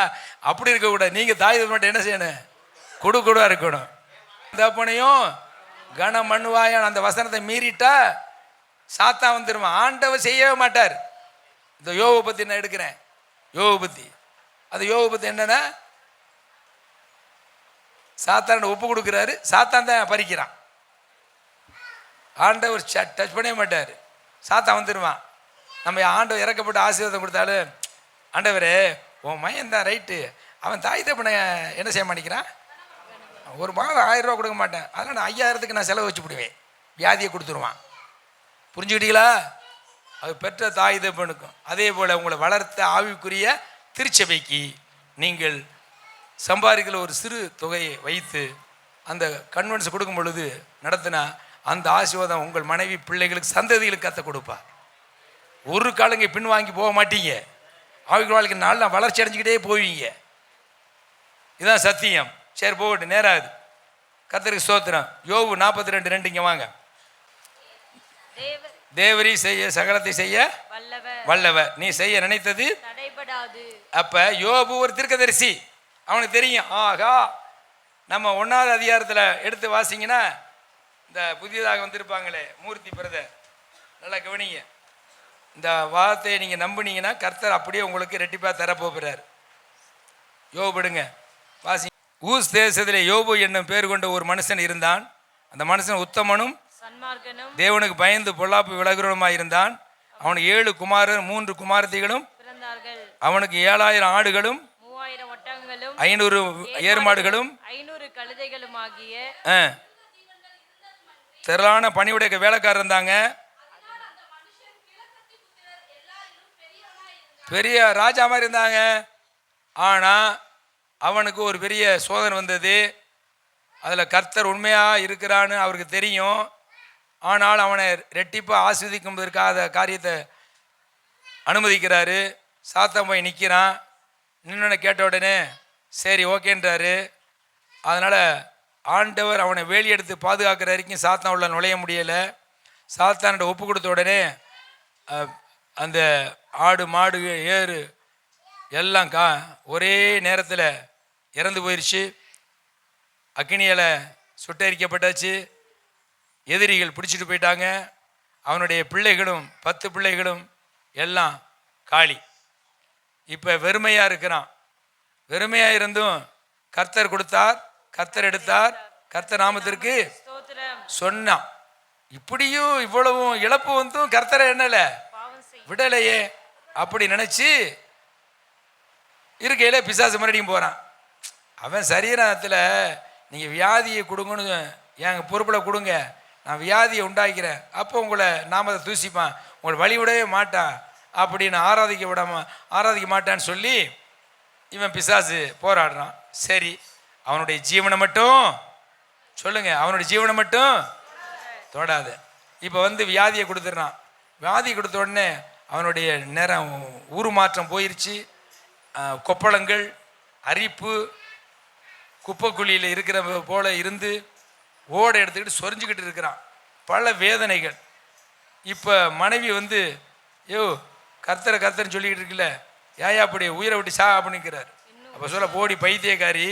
அப்படி இருக்கக்கூடாது. நீங்கள் தாய் தகப்பன் என்ன செய்யணும்? கொடுக்கூடா இருக்கணும். தகப்பனையும் கனம் பண்ணுவாயான் அந்த வசனத்தை மீறிட்டா சாத்தா வந்துடுவான். ஆண்டவர் செய்யவே மாட்டார். இந்த யோபு பற்றி நான் எடுக்கிறேன். யோபு பற்றி, அது யோபு பற்றி என்னன்னா, சாத்தான் ஒப்பு கொடுக்குறாரு, சாத்தான் தான் பறிக்கிறான். ஆண்டவர் டச் பண்ணவே மாட்டார். சாத்தான் வந்துடுவான். நம்ம ஆண்டவர் இறக்கப்பட்டு ஆசீர்வாதம் கொடுத்தாலும், ஆண்டவரே உன் மையன் தான் ரைட்டு, அவன் தாய் தகப்பனை என்ன செய்ய மாட்டேங்கிறான்? ஒரு மாதம் 1000 ரூபா கொடுக்க மாட்டேன், அதனால் நான் 5000க்கு நான் செலவு வச்சு விடுவேன், வியாதியை கொடுத்துருவான். புரிஞ்சுக்கிட்டீங்களா? அது பெற்ற தாய் தகப்பனுக்கும் அதே போல் உங்களை வளர்த்த ஆவிக்குரிய திருச்சபைக்கு நீங்கள் சம்பாதிக்கிற ஒரு சிறு தொகையை வைத்து அந்த கன்வென்ஸ் கொடுக்கும் பொழுது நடத்தினா அந்த ஆசீர்வாதம் உங்கள் மனைவி பிள்ளைகளுக்கு சந்ததிகளுக்கு கற்று கொடுப்பா. ஒரு காலங்க பின்வாங்கி போக மாட்டீங்க. ஆவிக்குரிய வாழ்க்கை நாள் வளர்ச்சி அடைஞ்சிக்கிட்டே போவீங்க. இதுதான் சத்தியம். சரி, போகட்டும், நேராது. கர்த்தருக்கு ஸ்தோத்திரம். யோபு 42:2 இங்கே வாங்க. தேவரி செய்ய சகலத்தை செய்ய வல்லவர், நீ செய்ய நினைத்தது தடைபடாது. அப்ப யோபு ஒரு தீர்க்கதரிசி. அவனுக்கு தெரியும். ஆகா, நம்ம 1வது அதிகாரத்தில் எடுத்து வாசிங்கன்னா இந்த புதியதாக வந்திருப்பாங்களே மூர்த்தி பிரதர், நல்லா கவனிங்க. இந்த வார்த்தையை நீங்கள் நம்பினீங்கன்னா கர்த்தர் அப்படியே உங்களுக்கு ரெட்டிப்பாக தரப்போகிறார். யோபுடுங்க வாசி. ஊஸ் தேசத்திலே யோபு என்னும் பேர் கொண்ட ஒரு மனுஷன் இருந்தான். அந்த மனுஷன் உத்தமனும் தேவனுக்கு பயந்து பொல்லாப்பு விலகுறவனுமாய் இருந்தான். அவனுக்கு 7 குமாரர் 3 குமாரத்திகளும் அவனுக்கு 7000 ஆடுகளும் 3000 ஒட்டகங்களும் 500 ஏர்மாடுகளும் 500 கழுதைகளும் ஆகிய திரளான பணிவுடைய வேலைக்காரர் இருந்தாங்க. பெரிய ராஜா மாதிரி இருந்தாங்க. ஆனால் அவனுக்கு ஒரு பெரிய சோதனை வந்தது. அதில் கர்த்தர் உண்மையாக இருக்கிறான்னு அவருக்கு தெரியும். ஆனால் அவனை ரெட்டிப்பாக ஆஸ்வதிக்கும்பதற்காக காரியத்தை அனுமதிக்கிறாரு. சாத்தான் போய் நிற்கிறான். நின்று கேட்ட உடனே சரி ஓகேன்றாரு. அதனால் ஆண்டவர் அவனை வேலி எடுத்து பாதுகாக்கிற வரைக்கும் சாத்தான் உள்ள நுழைய முடியலை. சாத்தான்கிட்ட ஒப்பு கொடுத்த உடனே அந்த ஆடு மாடு ஏறு எல்லாம் ஒரே நேரத்தில் இறந்து போயிடுச்சு. அக்கினியால் சுட்டரிக்கப்பட்டாச்சு. எதிரிகள் பிடிச்சிட்டு போயிட்டாங்க. அவனுடைய பிள்ளைகளும் 10 பிள்ளைகளும் எல்லாம் காலி. இப்போ வெறுமையாக இருக்கிறான். வெறுமையாக இருந்தும் கர்த்தர் கொடுத்தார், கர்த்தர் எடுத்தார், கர்த்தர் நாமத்திற்கு சொன்னான். இப்படியும் இவ்வளவும் இழப்பு வந்தும் கர்த்தரை என்னல விடலையே அப்படி நினைச்சு இருக்கையில பிசாசு மறுபடியும் போறான். அவன் சரீரத்தில் நீங்க வியாதியை கொடுங்கன்னு என் பொறுப்பில் கொடுங்க, நான் வியாதியை உண்டாக்கிறேன், அப்போ உங்களை நாம தூசிப்பான், உங்களை வழி விடவே மாட்டான் அப்படின்னு ஆராதிக்க மாட்டான்னு சொல்லி இவன் பிசாசு போராடுறான். சரி, அவனுடைய ஜீவனை மட்டும் சொல்லுங்க, அவனுடைய ஜீவனை மட்டும் தொடாது. இப்போ வியாதியை கொடுத்துட்றான். வியாதி கொடுத்த உடனே அவனுடைய நேரம் உருமாற்றம் போயிருச்சு. கொப்பளங்கள், அரிப்பு, குப்பைக்குழியில் இருக்கிற போல இருந்து ஓடை எடுத்துக்கிட்டு சொரிஞ்சுக்கிட்டு இருக்கிறான். பல வேதனைகள். இப்போ மனைவி யோ கர்த்தரை கர்த்தர்ன்னு சொல்லிக்கிட்டு இருக்குல்ல, ஏயா அப்படி உயிரை விட்டு சா அப்படிங்கிறார். அப்போ சொல்ல, போடி பைத்தியக்காரி,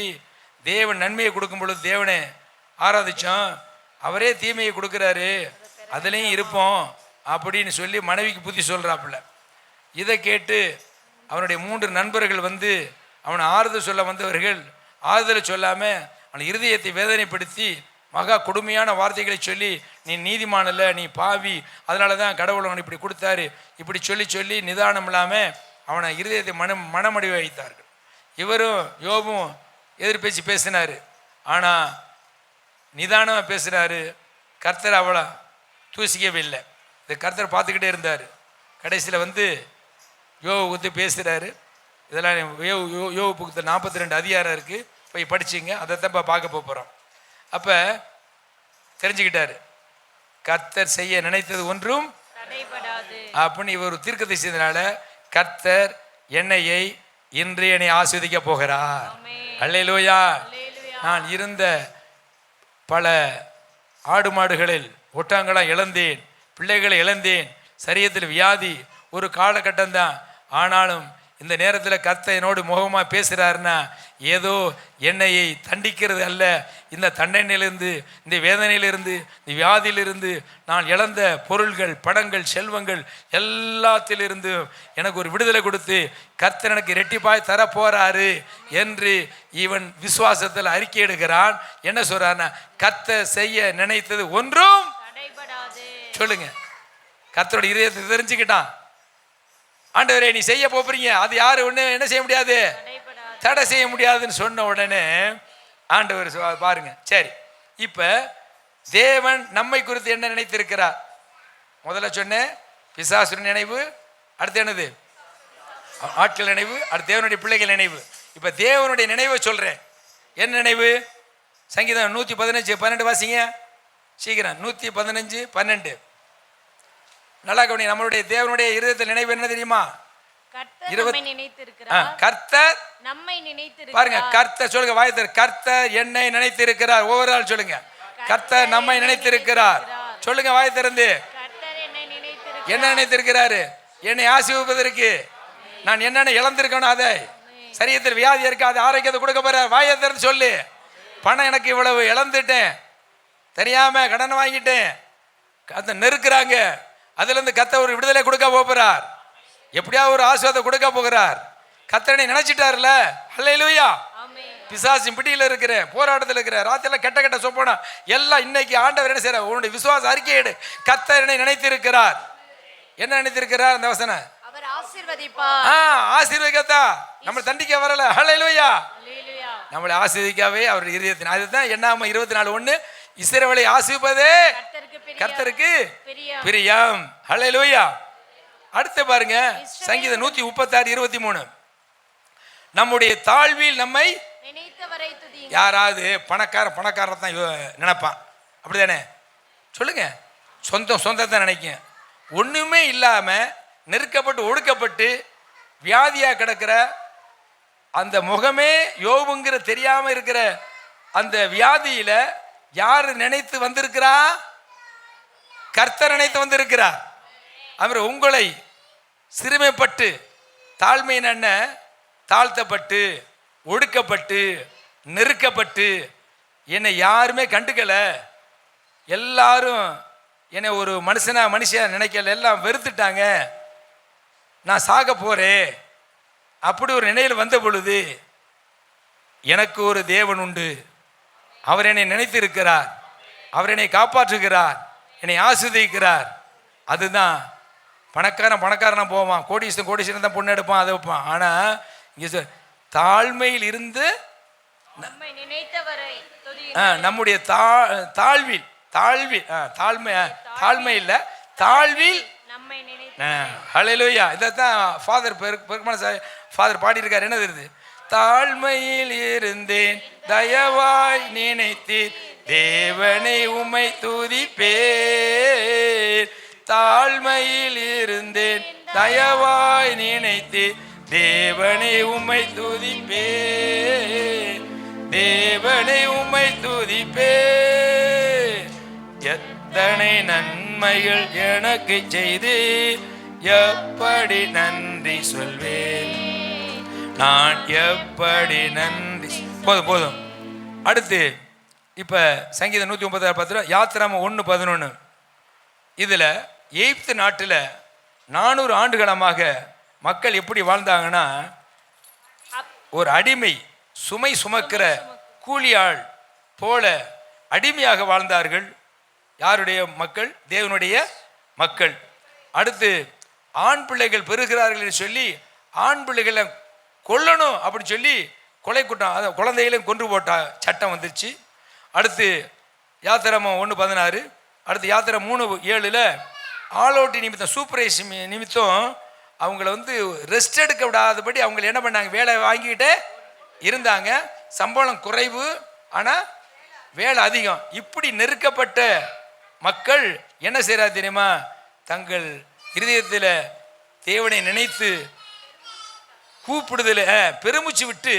தேவன் நன்மையை கொடுக்கும் பொழுது தேவனே ஆராதிச்சோம், அவரே தீமையை கொடுக்குறாரு, அதுலேயும் இருப்போம் அப்படின்னு சொல்லி மனைவிக்கு புத்தி சொல்கிறாப்புல. இதை கேட்டு அவனுடைய 3 நண்பர்கள் அவனை ஆறுதல் சொல்ல வந்தவர்கள் ஆறுதலை சொல்லாமல் அவன் இருதயத்தை வேதனைப்படுத்தி மகா கொடுமையான வார்த்தைகளை சொல்லி, நீ நீதிமான் இல்லை, நீ பாவி, அதனால தான் கடவுள் அவனை இப்படி கொடுத்தாரு, இப்படி சொல்லி நிதானம் இல்லாமல் அவனை இருதயத்தை மனமடி வைத்தார்கள். இவரும் யோபும் எதிர்பேச்சு பேசினார். ஆனால் நிதானமாக பேசுகிறாரு. கர்த்தர் அவளை தூசிக்கவே இல்லை. இந்த கர்த்தர் பார்த்துக்கிட்டே இருந்தார். கடைசியில் யோபு பேசுகிறாரு. இதெல்லாம் யோபு புத்தகம் 42 அதிகாரம் இருக்குது, போய் படிச்சிங்க, அதை தான் பார்க்க போகிறோம். அப்போ தெரிஞ்சுக்கிட்டாரு, கர்த்தர் செய்ய நினைத்தது ஒன்றும் அப்படின்னு இவர் தீர்க்கத்தை செய்தனால கர்த்தர் என்னை ஆஸ்வதிக்க போகிறார். அல்லேலூயா. நான் இருந்த பல ஆடு மாடுகளில் ஒட்டங்களாம் இழந்தேன், பிள்ளைகளை இழந்தேன், சரீரத்தில் வியாதி, ஒரு காலகட்டம் தான். ஆனாலும் இந்த நேரத்தில் கர்த்தர் என்னோடு முகமாக பேசுகிறாருன்னா ஏதோ என்னையை தண்டிக்கிறது அல்ல. இந்த தண்டனையிலிருந்து, இந்த வேதனையிலிருந்து, இந்த வியாதியிலிருந்து, நான் இழந்த பொருள்கள், படங்கள், செல்வங்கள் எல்லாத்திலிருந்து எனக்கு ஒரு விடுதலை கொடுத்து கர்த்தர் எனக்கு இரட்டிப்பாய் தரப்போறாரு என்று இவன் விசுவாசத்தில் அறிக்கை எடுக்கிறான். என்ன சொல்றான்னா, கர்த்தர் செய்ய நினைத்தது ஒன்றும் சொல்லுங்க. கர்த்தரோட இதயத்தை தெரிஞ்சுக்கிட்டான். ஆண்டவரே நீ செய்ய போறீங்க, அது யாரு ஒண்ணு என்ன செய்ய முடியாது, தடை செய்ய முடியாதுன்னு சொன்ன உடனே ஆண்டவர் பாருங்க. சரி, இப்ப தேவன் நம்மை குறித்து என்ன நினைத்திருக்கிறார்? முதல்ல சொன்னேன் பிசாசுர நினைவு, அடுத்து என்னது ஆட்கள் நினைவு, அடுத்து தேவனுடைய பிள்ளைகள் நினைவு. இப்ப தேவனுடைய நினைவை சொல்றேன். என்ன நினைவு? சங்கீதம் 115:12 வாசிங்க சீக்கிரம். 115:12 நல்லா கவனி. நம்மளுடைய தேவனுடைய இருதயத்தில் நினைவு என்ன தெரியுமா? கர்த்தர் நம்மை நினைத்திருக்கிறார். பாருங்க, கர்த்தர் சொல்லுங்க, வாயத்தர், கர்த்தர் என்னை நினைத்திருக்கிறார். ஒவ்வொரு ஆள் சொல்லுங்க, கர்த்தர் நம்மை நினைத்திருக்கிறார். சொல்லுங்க வாயை திறந்து. என்ன நினைத்திருக்கிறாரு? என்னை ஆசீர்வதிப்பதற்கு. நான் என்னென்ன இழந்திருக்கணும், அதை சரீரத்தில் வியாதி இருக்காது, ஆரோக்கியத்தை கொடுக்க போற. வாயை திறந்து சொல்லு. பணம் எனக்கு இவ்வளவு இழந்துட்டேன், தெரியாம கடன் வாங்கிட்டேன், அதை நெருக்கிறாங்க, அதுல இருந்து கர்த்தர் ஒரு விடுதலை கொடுக்க போகிறார். எப்படியா ஒரு ஆசீர்வாதம் கொடுக்க போகிறார். கர்த்தரை நினைச்சிட்டாருல. அல்லேலூயா. பிசாசின் பிடியில் இருக்கிற, போராட்டத்தில் இருக்கிற, ராத்திரில கெட்ட சொப்பனா எல்லாம் இன்னைக்கு ஆண்டவர் என்ன செய்யறார்? உன்னுடைய விசுவாச அறிக்கையிடு. கர்த்தர் என்னை நினைத்திருக்கிறார். என்ன நினைத்திருக்கிறார்? அந்த வசனம் அவர் ஆசீர்வதிப்பார். ஆசீர்வதிக்கத்தா, நம்ம தண்டிக்க வரல. அல்லேலூயா. நம்மளை ஆசீர்வதிக்கவே அவர் இருதயத்தின். அதுதான் என்னாம 24:1 இஸ்ரவேலை ஆசீர்வதிப்பதே கர்த்தருக்கு பிரியம். அல்லேலூயா. அடுத்து பாருங்க, சங்கீதம் 136:23 நம்முடைய தாழ்வில் நம்மை யாராவது பணக்கார தான் நினைப்பான், அப்படிதானே? சொல்லுங்க, சொந்தத்தை நினைக்கும். ஒண்ணுமே இல்லாம நெருக்கப்பட்டு ஒடுக்கப்பட்டு வியாதியா கிடக்கிற அந்த முகமே யோபுங்கிற தெரியாம இருக்கிற அந்த வியாதியில யாரு நினைத்து வந்திருக்கிறா? கர்த்தர் நினைத்து வந்திருக்கிறார். அவர் உங்களை சிறுமைப்பட்டு, தாழ்மையின் என்ன, தாழ்த்தப்பட்டு, ஒடுக்கப்பட்டு, நெருக்கப்பட்டு, என்னை யாருமே கண்டுக்கல, எல்லாரும் என்னை ஒரு மனுஷியா நினைக்கல, எல்லாம் வெறுத்துட்டாங்க, நான் சாக போறேன், அப்படி ஒரு நிலையில் வந்த பொழுது எனக்கு ஒரு தேவன் உண்டு, அவர் என்னை நினைத்து இருக்கிறார், அவர் என்னை காப்பாற்றுகிறார், என்னை ஆசீர்வதிக்கிறார். அதுதான் பணக்காரனா போவான், கோடீஸ்வரன் தான் பொண்ணு எடுப்பான், அதை வைப்பான். ஆனால் இங்கே தாழ்மையில் இருந்து நம்முடைய தாழ்மை இல்லை, தாழ்வில் ஹல்லேலூயா. இதைத்தான் ஃபாதர் பாடியிருக்கார். என்னது இது? தாழ்மையில் இருந்தேன் தயவாய் நினைத்தீர் தேவனை உம்மை துதிப்பேன். தாழ்மையில் இருந்தேன் தயவாய் நினைத்தீர் தேவனை உம்மை துதிப்பேன், தேவனை உம்மை துதிப்பேன். எத்தனை நன்மைகள் எனக்கு செய்து எப்படி நன்றி சொல்வேன், நான் எப்படி நன்றி. போதும். அடுத்து இப்போ சங்கீதம் 136 யாத்திராமம் 1:11. இதில் எகிப்து நாட்டில் 400 ஆண்டுகளமாக மக்கள் எப்படி வாழ்ந்தாங்கன்னா, ஒரு அடிமை, சுமை சுமக்கிற கூலியாள் போல அடிமையாக வாழ்ந்தார்கள். யாருடைய மக்கள்? தேவனுடைய மக்கள். அடுத்து ஆண் பிள்ளைகள் பெறுகிறார்கள் என்று சொல்லி ஆண் பிள்ளைகளை கொல்லணும் அப்படின்னு சொல்லி கொலை கூட்டம், அதை குழந்தைகளையும் கொன்று போட்ட சட்டம் வந்துருச்சு. அடுத்து யாத்திராமம் 1:16. அடுத்து யாத்திரை 3:7 ஆலோட்டி நிமித்தம், சூப்பர்வைஸ் நிமித்தம் அவங்கள ரெஸ்ட் எடுக்க விடாதபடி அவங்கள என்ன பண்ணாங்க, வேலை வாங்கிக்கிட்டே இருந்தாங்க. சம்பளம் குறைவு, ஆனால் வேலை அதிகம். இப்படி நெருக்கப்பட்ட மக்கள் என்ன செய்கிறார் தெரியுமா? தங்கள் இருதயத்தில் தேவனை நினைத்து கூப்பிடுதல பெருமூச்சு விட்டு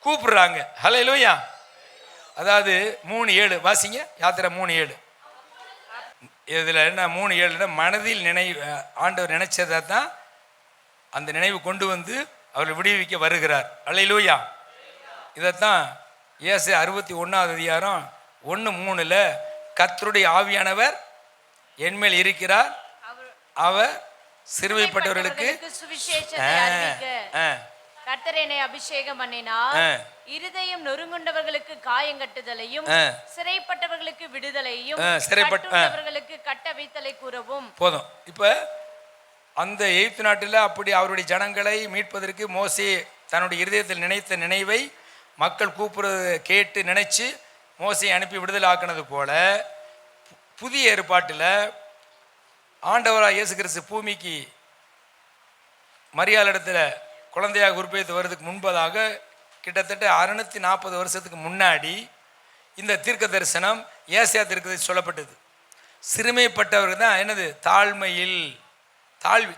கூப்பிடுறாங்க. ஹல்லேலூயா. அதாவது 3:7 வாசிங்க. யாத்திரை 3:7. இதில் என்ன 3:7 மனதில் ஆண்டவர் நினைச்சதை தான் அந்த நினைவு கொண்டு வந்து அவரை விடுவிக்க வருகிறார். ஹல்லேலூயா. இதைத்தான் ஏசாயா 61 1:3 கர்த்தருடைய ஆவியானவர் என்மேல் இருக்கிறார், அவர் சிறுமைப்பட்டவர்களுக்கு கர்த்தர் என்னை அபிஷேகம் பண்ணினார், இருதயம் நொறுங்குண்டவர்களுக்கு காயங்கட்டுதலையும் சிறைப்பட்டவர்களுக்கு விடுதலையும் கட்டுண்டவர்களுக்கு கட்டவிழ்த்தலை கூறவும். போதும். இப்ப அந்த எகிப்து நாட்டில் அப்படி அவருடைய ஜனங்களை மீட்பதற்கு மோசே தன்னுடைய இருதயத்தில் நினைத்த நினைவை மக்கள் கூப்பிடுறத கேட்டு நினைச்சு மோசையை அனுப்பி விடுதலை ஆக்கினது போல, புதிய ஏற்பாட்டில் ஆண்டவராக இயேசு கிறிஸ்து பூமிக்கு மரியாள் இடத்துல குழந்தையாக உற்பத்தி வர்றதுக்கு முன்பதாக கிட்டத்தட்ட 640 வருஷத்துக்கு முன்னாடி இந்த தீர்க்க தரிசனம் ஏசாயா தீர்க்கதரிசி சொல்லப்பட்டது. சிறுமைப்பட்டவர்கள் தான் என்னது,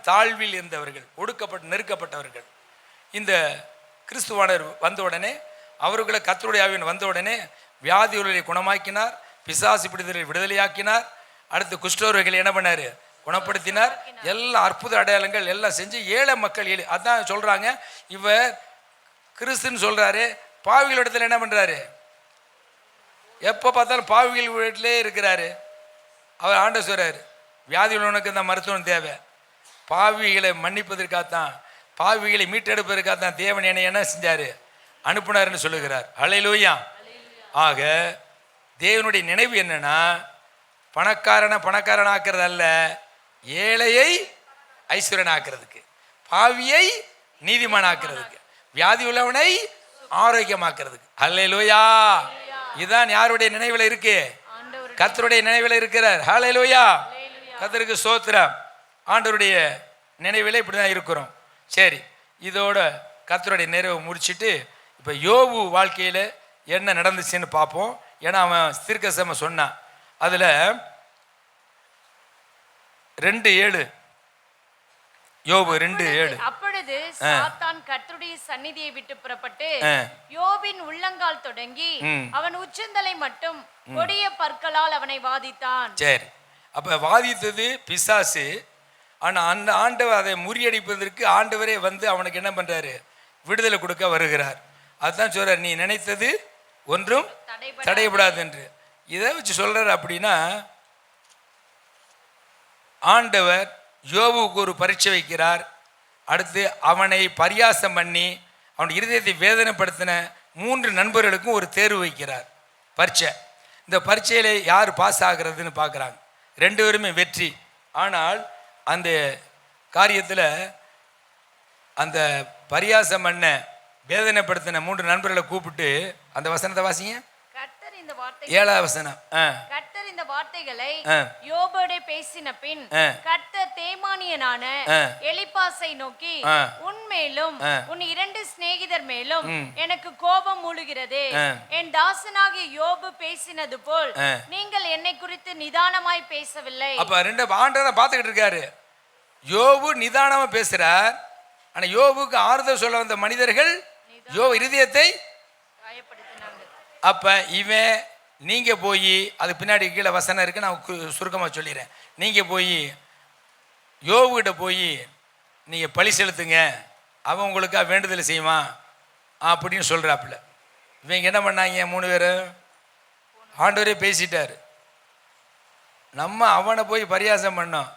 தாழ்வில் இருந்தவர்கள், ஒடுக்கப்பட்டு நெருக்கப்பட்டவர்கள். இந்த கிறிஸ்துவானர் வந்த உடனே, அவர்களை கர்த்தருடைய ஆவியானவர் வந்த உடனே வியாதிகளை குணமாக்கினார், பிசாசு பிடித்தலை விடுதலையாக்கினார். அடுத்து குஷ்டரோகிகளை என்ன பண்ணார், குணப்படுத்தினார். எல்லா அற்புத அடையாளங்கள் எல்லாம் செஞ்சு ஏழை மக்கள் அதான் சொல்றாங்க. இவர் கிறிஸ்துன்னு சொல்றாரு, பாவிகள் இடத்துல என்ன பண்றாரு, எப்போ பார்த்தாலும் பாவிகள் வீட்டிலே இருக்கிறாரு. அவர் ஆண்டவர் சொல்றாரு, வியாதி உள்ளவனுக்கு தான் மருத்துவம் தேவை, பாவிகளை மன்னிப்பதற்காகத்தான், பாவிகளை மீட்டெடுப்பதற்காகத்தான் தேவன் என்னை என்ன செஞ்சாரு, அனுப்புனாருன்னு சொல்லுகிறார். ஹல்லேலூயா. ஆக தேவனுடைய நினைவு என்னன்னா, பணக்காரனாக்குறது அல்ல, ஏழையை ஐஸ்வர்யனாக்குறதுக்கு, பாவியை நீதிமானாக்குறதுக்கு, வியாதி உள்ளவனை ஆரோக்கியமாக்குறதுக்கு. ஹல்லேலூயா. இதுதான் யாருடைய நினைவில் இருக்கு, கர்த்தருடைய நினைவில் இருக்கிறார். ஹல்லேலூயா. கர்த்தருக்கு ஸ்தோத்திரம். ஆண்டவருடைய நினைவில் இப்படிதான் இருக்கிறோம். சரி, இதோட கர்த்தருடைய நிறைவை முடிச்சுட்டு இப்போ யோபு வாழ்க்கையில் என்ன நடந்துச்சுன்னு பார்ப்போம். ஏன்னா அவன் தீர்க்கதரிசனம் சொன்னான். அதில் 2:7 யோபு 2:7. அப்பொழுது சாத்தான் கர்த்தருடைய சந்நிதியை விட்டு புறப்பட்டு யோபின் உள்ளங்கால் தொடங்கி அவன் உச்சந்தலை மட்டும் கொடிய பற்களால் அவனை வாதித்தான். சரி, அப்ப வாதித்தது பிசாசு. ஆனால் அந்த ஆண்டவர் அதை முறியடிப்பதற்கு ஆண்டவரே வந்து அவனுக்கு என்ன பண்ணுறாரு, விடுதலை கொடுக்க வருகிறார். அதுதான் சொல்கிறார், நீ நினைத்தது ஒன்றும் தடைபடாது என்று. இதை வச்சு சொல்கிறார். அப்படின்னா ஆண்டவர் யோபுக்கு ஒரு பரீட்சை வைக்கிறார். அடுத்து அவனை பரியாசம் பண்ணி அவன் இருதயத்தை வேதனைப்படுத்தின 3 நண்பர்களுக்கும் ஒரு தேர்வு வைக்கிறார், பரீட்சை. இந்த பரீட்சையில் யார் பாஸ் ஆகிறதுன்னு பார்க்குறாங்க. 2 பேருமே வெற்றி. ஆனால் அந்த காரியத்தில் அந்த பரியாசம் பண்ண வேதனைப்படுத்தின 3 நண்பர்களை கூப்பிட்டு அந்த வசனத்தை வாசிங்க. கர்த்தர் இந்த வார்த்தை 7ஆம் வசனம். கர்த்தர் இந்த வார்த்தைகளை யோபோடே பேசின பின் கர்த்தர் தேமானியனான எலிப்பாசை நோக்கி, உன்மேலும் உன் 2 சிநேகிதர் மேலும் எனக்கு கோபம் மூளுகிறது. என் தாசனாகிய யோபு பேசினது போல் நீங்கள் என்னை குறித்து நிதானமாய் பேசவில்லை. அப்ப 2 ஆண்டவரை பார்த்துக்கிட்டு இருக்காரு. யோபு நிதானமா பேசுறார். ஆனா யோபுக்கு ஆறுதல் சொல்ல வந்த மனிதர்கள் யோபு இருதயத்தை காயப்படுத்தினாங்க. அப்ப இவன், நீங்க போய், அது பின்னாடி கீழே வசனம் இருக்கு, நான் சுருக்கமா சொல்லிடுறேன். நீங்க போய் யோபுகிட்ட போய் நீங்க பழி செலுத்துங்க, அவன் உங்களுக்காக வேண்டுதல் செய்வான் அப்படின்னு சொல்றாப்புல. இவங்க என்ன பண்ணாங்க, 3 பேரும் ஆண்டவரே பேசிட்டாரு. நம்ம அவனை போய் பரியாசம் பண்ணோம்,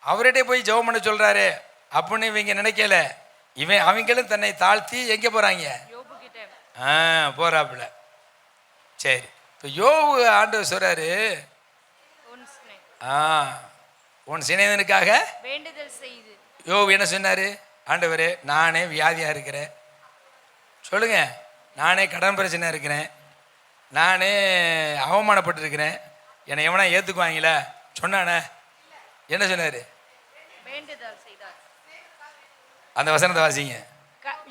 அவர்கிட்ட போய் ஜெபம் பண்ண சொல்றாரு அப்படின்னு இவங்க நினைக்கல. அவங்களும் தன்னை தாழ்த்தி எங்கே போகிறாங்க, போகிறாப்புல. சரி, இப்போ யோபு ஆண்டவர் சொல்கிறாரு, உன் சிநேகிதனுக்காக வேண்டுதல் செய்து. யோபு என்ன சொன்னார், ஆண்டவரே நானே வியாதியாக இருக்கிறேன், சொல்லுங்க, நானே கடன் பிரச்சனை இருக்கிறேன், நானே அவமானப்பட்டிருக்கிறேன், என்னை எவனா ஏற்றுக்குவாங்களா சொன்னானே, என்ன சொன்னார், வேண்டுதல் செய்தார். அந்த வசனத்தை வாசிங்க.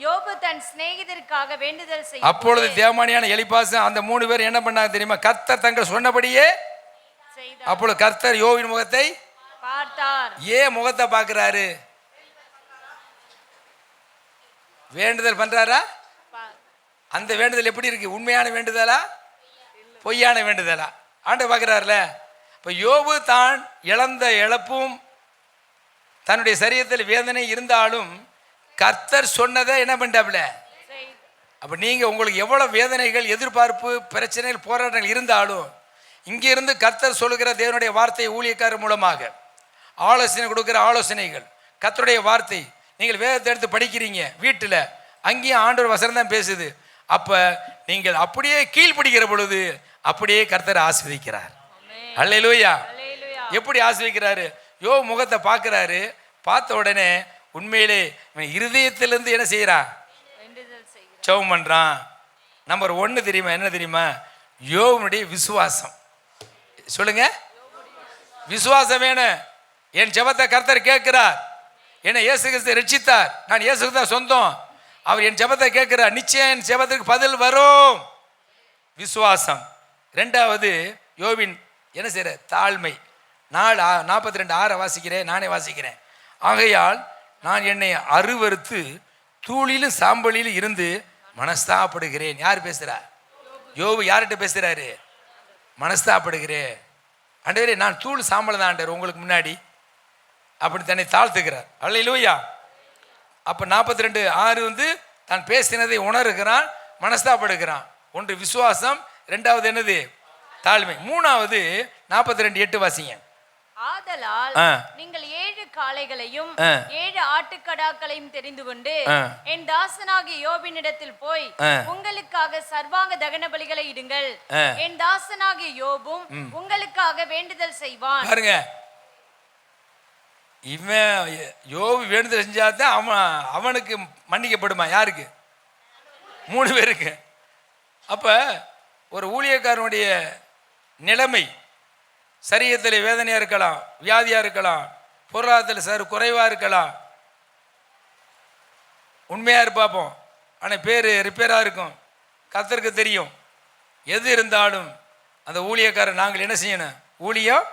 யோபு தன் சிநேகிதருக்காக வேண்டுதல் செய்தார். அப்பொழுது தேமானியான எலிப்பாசும் அந்த 3 பேர் என்ன பண்ணாங்க தெரியுமா, கர்த்தர் தங்கள் சொன்னபடியே செய்தார். அப்பொழுது கர்த்தர் யோபின் முகத்தை பார்த்தார். ஏன் முகத்தை பார்க்கிறாரு, வேண்டுதல் பண்றாரா, அந்த வேண்டுதல் எப்படி இருக்கு, உண்மையான வேண்டுதலா பொய்யான வேண்டுதலா, ஆண்டவர் பார்க்கிறார்ல. இப்போ யோபு தான் இழந்த இழப்பும் தன்னுடைய சரீரத்தில் வேதனை இருந்தாலும் கர்த்தர் சொன்னதை என்ன பண்ணிட்டாப்ல. அப்போ நீங்கள் உங்களுக்கு எவ்வளோ வேதனைகள், எதிர்பார்ப்பு, பிரச்சனைகள், போராட்டங்கள் இருந்தாலும் இங்கிருந்து கர்த்தர் சொல்லுகிற தேவனுடைய வார்த்தை ஊழியக்காரர் மூலமாக ஆலோசனை கொடுக்குற ஆலோசனைகள், கர்த்தருடைய வார்த்தை, நீங்கள் வேதத்தை எடுத்து படிக்கிறீங்க வீட்டில், அங்கேயும் ஆண்டவர் வசனம் தான் பேசுது. அப்போ நீங்கள் அப்படியே கீழ்ப்பிடிக்கிற பொழுது அப்படியே கர்த்தர் ஆசீர்வதிக்கிறார். அல்லேலூயா. எப்படி ஆசீர்வதிக்கிறாரு, யோபு முகத்தை பார்க்குறாரு, பார்த்த உடனே உண்மையிலே இருதயத்திலிருந்து என்ன செய்கிறான், ஜெபம் பண்ணுறான். நம்பர் 1 தெரியுமா, என்ன தெரியுமா, யோபுடைய விசுவாசம். சொல்லுங்க, விசுவாசம் வேணும். என் ஜெபத்தை கர்த்தர் கேட்கிறார், என்னை இயேசு கிறிஸ்து ரட்சித்தார், நான் இயேசுக்கு தான் சொந்தம், அவர் என் ஜெபத்தை கேட்கிறார், நிச்சயம் என் ஜெபத்திற்கு பதில் வரும். விசுவாசம். 2வது யோபின் என்ன செய்யற தாழ்மை. 42:6 வாசிக்கிறேன், நானே வாசிக்கிறேன். ஆகையால் நான் என்னை அருவருத்து தூளிலும் சாம்பலிலும் இருந்து மனஸ்தாபப்படுகிறேன். யார் பேசுறா, யோபு யார்கிட்ட பேசுறாரு, மனஸ்தாபப்படுகிறேன், ஆண்டவரே நான் தூள் சாம்பல் தான் ஆண்டவர் உங்களுக்கு முன்னாடி, அப்படி தன்னை தாழ்த்துக்கிறார். அல்லேலூயா. அப்போ 42:6 வந்து தான் பேசினதை உணர்கிறான், மனஸ்தாபப்படுகிறான். 1 விசுவாசம், 2வது என்னது தாழ்மை, 3வது 42:8 வாசிங்க. ஆதலால் நீங்கள் 7 காளைகளையும் 7 ஆட்டுக்கடாக்களையும் தெரிந்து கொண்டு என் தாசனாகிய யோபினிடத்தில் போய் உங்களுக்காக சர்வாங்க தகன பலிகளை இடுங்கள், என் தாசனாகிய யோபும் உங்களுக்காக வேண்டுதல் செய்வான். பாருங்க, இவன் யோபு வேண்டுதல் செஞ்சாதான் அவனுக்கு மன்னிக்கப்படுமா, யாருக்கு, 3 பேருக்கு. அப்ப ஒரு ஊழியக்காரனுடைய நிலைமை, சரீரத்தில் வேதனையாக இருக்கலாம், வியாதியாக இருக்கலாம், பொருளாதாரத்தில் குறைவாக இருக்கலாம், உண்மையாக இருப்பாப்போம், ஆனால் பேர் ரிப்பேராக இருக்கும், கர்த்தருக்கு தெரியும். எது இருந்தாலும் அந்த ஊழியக்காரர் நாங்கள் என்ன செய்யணும், ஊழியம்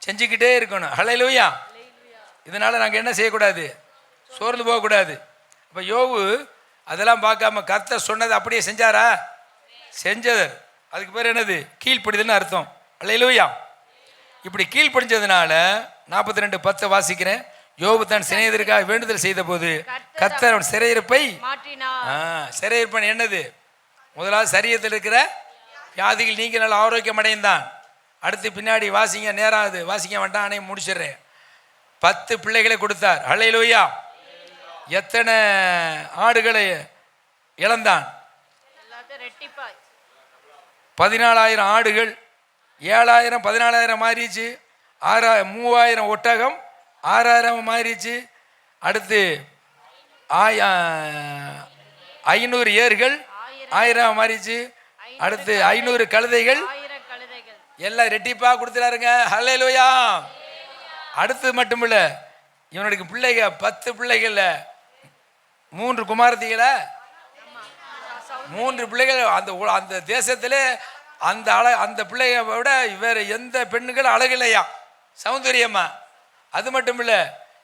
செஞ்சுக்கிட்டே இருக்கணும். ஹல்லேலூயா. இதனால் நாங்கள் என்ன செய்யக்கூடாது, சோர்ந்து போகக்கூடாது. அப்போ யோபு அதெல்லாம் பார்க்காம கர்த்தர் சொன்னதை அப்படியே செஞ்சாரா, செஞ்சதர். அதுக்கு பேர் என்னது, கீழ்ப்படிதல்னு அர்த்தம். அல்லேலூயா. இப்படி கீழ்ப்படிஞ்சதுனால 42:10 வாசிக்கிறேன். யோபு தன் சிநேகிதருக்காக வேண்டுதல் செய்த போது கர்த்தர் அவன் சிறையிருப்பை மாற்றினார். சிறையிருப்பன் என்னது? முதலாவது சரீரத்தில் இருக்கிற வியாதிகள் நீங்க நல்ல ஆரோக்கியம் அடைந்தான். அடுத்து பின்னாடி வாசிங்க, நேராகுது, வாசிக்க வேண்டாம், அணைய முடிச்சிடுறேன். 10 பிள்ளைகளை கொடுத்தார். ஹல்லேலூயா. எத்தனை ஆடுகளை இழந்தான்? 14,000 ஆடுகள், 7,000, 14,000 மாறிச்சு. 3,000 ஒட்டகம், 6,000 மாறிச்சு. அடுத்து 500 ஏர்கள், 1000 மாறிச்சு. அடுத்து 500 கழுதைகள், எல்லாம் ரெட்டிப்பா கொடுத்துறாருங்க. ஹல்லேலூயா. அடுத்து மட்டும் இல்ல, இவனுடைய பிள்ளைங்க 10 பிள்ளைகள்ல 3 குமாரத்திகளை, 3 பிள்ளைகள். அந்த தேசத்திலே அந்த பிள்ளைய விட வேற எந்த பெண்ணுகள் அழகில்லையா, சௌந்தரியமா. அது மட்டும் இல்ல,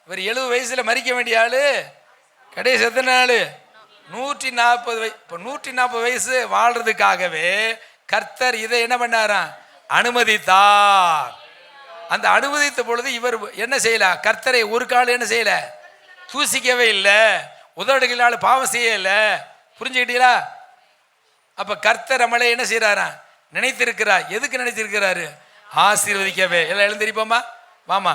இவர் 70 வயசுல மறிக்க வேண்டிய ஆளு கடைசி எத்தனை நாள்? 140 வயசு. இப்போ 140 வயசு வாழ்றதுக்காகவே கர்த்தர் இதை என்ன பண்ணாராம்? அனுமதித்தார். அந்த அனுமதித்த பொழுது இவர் என்ன செய்யல? கர்த்தரை ஒரு காலம் என்ன செய்யல? தூசிக்கவே இல்லை. உதடுகளால் பாவம் செய்யல. புரிஞ்சுக்கிட்டீங்களா? அப்ப கர்த்தர் நம்மளை என்ன செய்யறாரா? நினைத்திருக்கிறார். எதுக்கு நினைத்திருக்கிறாரு? ஆசீர்வதிக்கவே. எல்லாம் எழுந்திருப்போமா? வாமா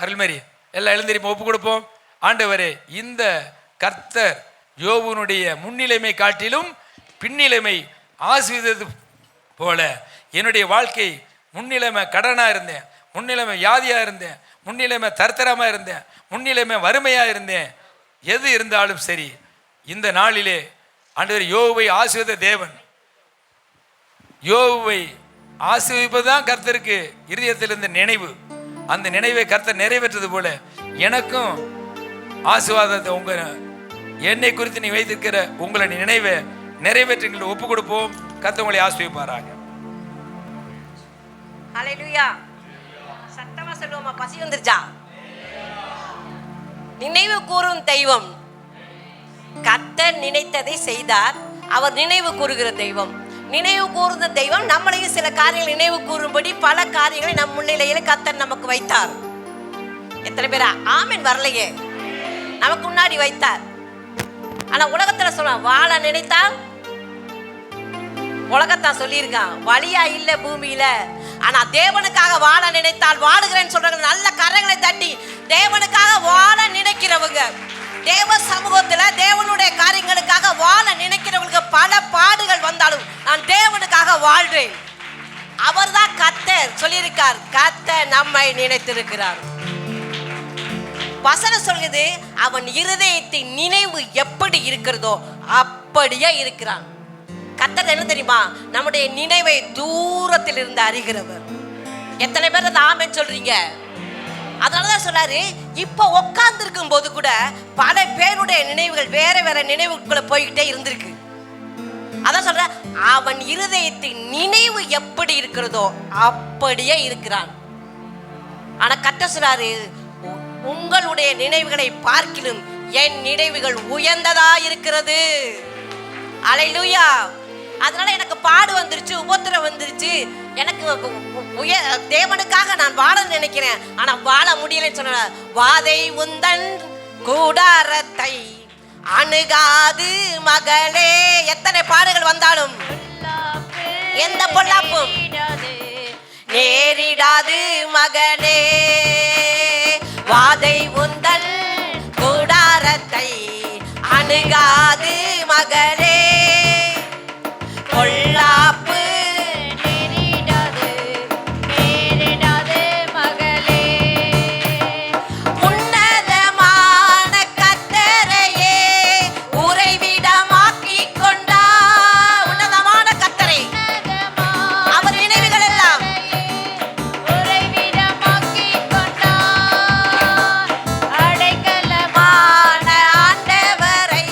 அருள்மரி, எல்லாம் எழுந்திருப்போம், ஒப்பு கொடுப்போம். ஆண்டவரே, இந்த கர்த்தர் யோபுனுடைய முன்னிலைமை காட்டிலும் பின்னிலைமை ஆசீர்வதித்தது போல என்னுடைய வாழ்க்கை முன்னிலைமை கடனா இருந்தேன், முன்னிலைமை வியாதியா இருந்தேன், முன்னிலைமை தரத்தரமா இருந்தேன், முன்னிலைமை வறுமையா இருந்தேன். எது இருந்தாலும் சரி, இந்த நாளிலே ஆண்டவர் யோபுவை ஆசீர்வதித்த தேவன். யோபுவை ஆசீர்வதிப்பதுதான் கர்த்தருக்கு இருதயத்தில் இருந்த நினைவு. அந்த நினைவை கர்த்தர் நிறைவேற்றது போல எனக்கும் ஆசீர்வாதத்தை என்னை குறித்து நீ வைத்திருக்கிற உங்களை நினைவை நிறைவேற்றுங்கள். ஒப்பு கொடுப்போம். கர்த்தர் உங்களை ஆசீர்வதிப்பாராக. ஹல்லேலூயா. சத்தமா சொல்லுவோமா? பசி வந்துருச்சா? நினைவு கூறும் தெய்வம். கர்த்தர் நினைத்ததை செய்தார். அவர் நினைவு கூறுகிற தெய்வம். நினைவு கூறுந்த தெய்வம் நம்மளையும் சில காரியங்கள் நினைவு கூறும்படி பல காரியங்களை நம் முன்னிலையில கர்த்தர் நமக்கு வைத்தார். எத்தனை பேர் ஆமென் வரலையே? நமக்கு முன்னாடி வைத்தார். ஆனா உலகத்துல சொல்ல வாழ நினைத்தா, உலகத்தான் சொல்லியிருக்கான் வழியா இல்ல பூமியில. ஆனா தேவனுக்காக வாழ நினைத்தால் வாழுகிறேன்னு சொல்றாங்க. நல்ல கரங்களை தட்டி தேவனுக்காக வாழ நினைக்கிறவங்க, தேவ சமூகத்துல தேவனுடைய காரியங்களுக்காக வாழ நினைக்கிறவங்களுக்கு பல பாடுகள் வந்தாலும் நான் தேவனுக்காக வாழ்றேன். அவர் தான் கர்த்தர் சொல்லியிருக்கார். கர்த்தர் நம்மை நினைத்திருக்கிறார். வசனம் சொல்லுது, அவன் இருதயத்தின் நினைவு எப்படி இருக்கிறதோ அப்படியே இருக்கிறான். கர்த்தர் என்ன தெரியுமா? நம்முடைய நினைவை தூரத்தில் இருந்து அறிகிறவர். எத்தனை பேர் அந்த ஆமென் சொல்றீங்க? அதனாலதான் சொன்னாரு, இப்ப உட்கார்ந்து இருக்கும் போது கூட பல பேருடைய நினைவுகள் வேற வேற நினைவுக்குள்ள போய்கிட்டே இருந்திருக்கு. அதான் சொல்ற, அவன் இருதயத்தின் நினைவு எப்படி இருக்கிறதோ அப்படியே இருக்கிறான். ஆனா கர்த்தர் சொல்றாரு, உங்களுடைய நினைவுகளை பார்க்கிலும் என் நினைவுகள் உயர்ந்ததா இருக்கிறது. அல்லேலூயா. அதனால எனக்கு பாடு வந்துருச்சு, உபத்திரம் வந்துருச்சு, எனக்கு தேவனுக்காக நான் வாழ நினைக்கிறேன், ஆனா வாழ முடியலன்னு சொன்ன வாதை உந்தன் கூடாரத்தை அணுகாது மகளே. எத்தனை பாடுகள் வந்தாலும் எந்த பொல்லாப்பும் நேரிடாது மகனே. வாதை உந்தன் கூடாரத்தை அணுகாது மகனே. பொல்லாப்பு நேரிடாது மகளே. உன்னதமான கர்த்தரையே உறைவிடமாக்கி கொண்டா. உன்னதமான கர்த்தரை, அவர் நினைவுகள் எல்லாம் உறைவிடமாக்கி கொண்டார். அடைக்கலமான ஆண்டவரை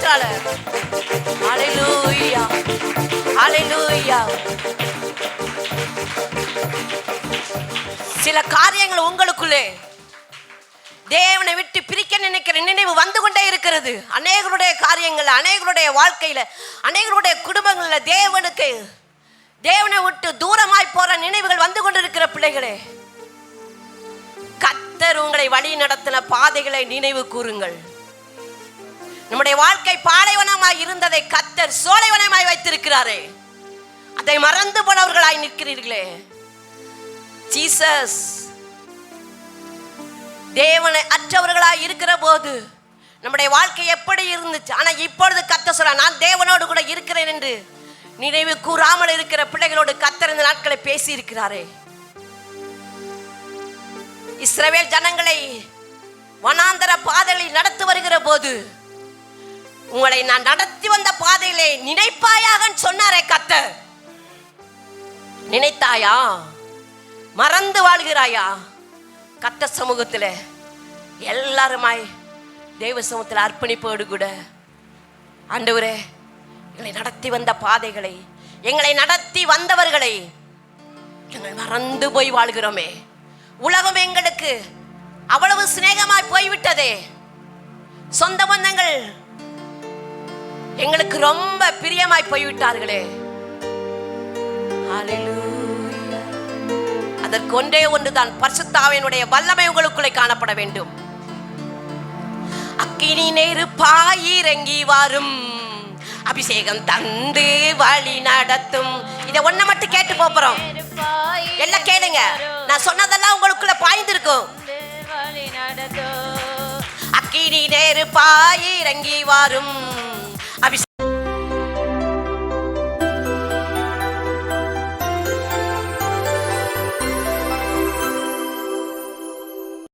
வெற்றியாளர். ஹalleluya, ஹalleluya. சில காரியங்கள் உங்களுக்குள்ளே தேவனை விட்டு பிரிக்க நினைக்கிற நினைவு வந்து கொண்டே இருக்கிறது. அநேகருடைய காரியங்கள், அநேகருடைய வாழ்க்கையில, அநேகருடைய குடும்பங்கள்ல தேவனை விட்டு தூரமாய் போற நினைவுகள் வந்து கொண்டிருக்கிற பிள்ளைகளே, கர்த்தர் உங்களை வழி நடத்தின பாதைகளை நினைவு கூறுங்கள். நம்முடைய வாழ்க்கை பாலைவனமாய் இருந்ததை கர்த்தர் சோலைவனமாய் வைத்திருக்கிறாரே, அதை மறந்து போனவர்களாய் நிற்கிறீர்களே. ஜீசஸ் தேவனை அற்றவர்களாய் இருக்கிற போது நம்முடைய வாழ்க்கை எப்படி இருந்துச்சு? ஆனா இப்பொழுது கர்த்தர் சொல்ற, நான் தேவனோடு கூட இருக்கிறேன் என்று நினைவு கூறாமல் இருக்கிற பிள்ளைகளோடு கர்த்தர் இந்த நாட்களை பேசி இருக்கிறாரே. இஸ்ரவேல் ஜனங்களை வனாந்தர பாதைகளில் நடத்தி வருகிற போது, உங்களை நான் நடத்தி வந்த பாதையிலே நினைப்பாயாக சொன்னாரே கர்த்தர். நினைத்தாயா? மறந்து வாழ்கிறாயா? கர்த்தர் சமூகத்தில் எல்லாருமாய் தெய்வ சமூகத்தில் அர்ப்பணிப்போடு கூட, ஆண்டவரே, எங்களை நடத்தி வந்த பாதைகளை, எங்களை நடத்தி வந்தவர்களை எங்கள் மறந்து போய் வாழ்கிறோமே. உலகம் எங்களுக்கு அவ்வளவு சிநேகமாய் போய்விட்டதே. சொந்த பந்தங்கள் எங்களுக்கு ரொம்ப பிரியமாய் போய்விட்டார்களே. ஹalleluya. அதற்கு ஒன்றே ஒன்றுதான், பரிசுத்த ஆவியினுடைய வல்லமை உங்களுக்குள்ளே காணப்பட வேண்டும். அக்கினி நெருப்பாய் இறங்கி வரும், அபிஷேகம் தந்து வழி நடத்தும். இதை ஒன்ன மட்டும் கேட்டு போறோம். எல்லாம் கேளுங்க, நான் சொன்னதெல்லாம் உங்களுக்குள்ள பாய்ந்திருக்கும். அக்கினி நெருப்பாய் இறங்கி வரும், அபிஷேகம்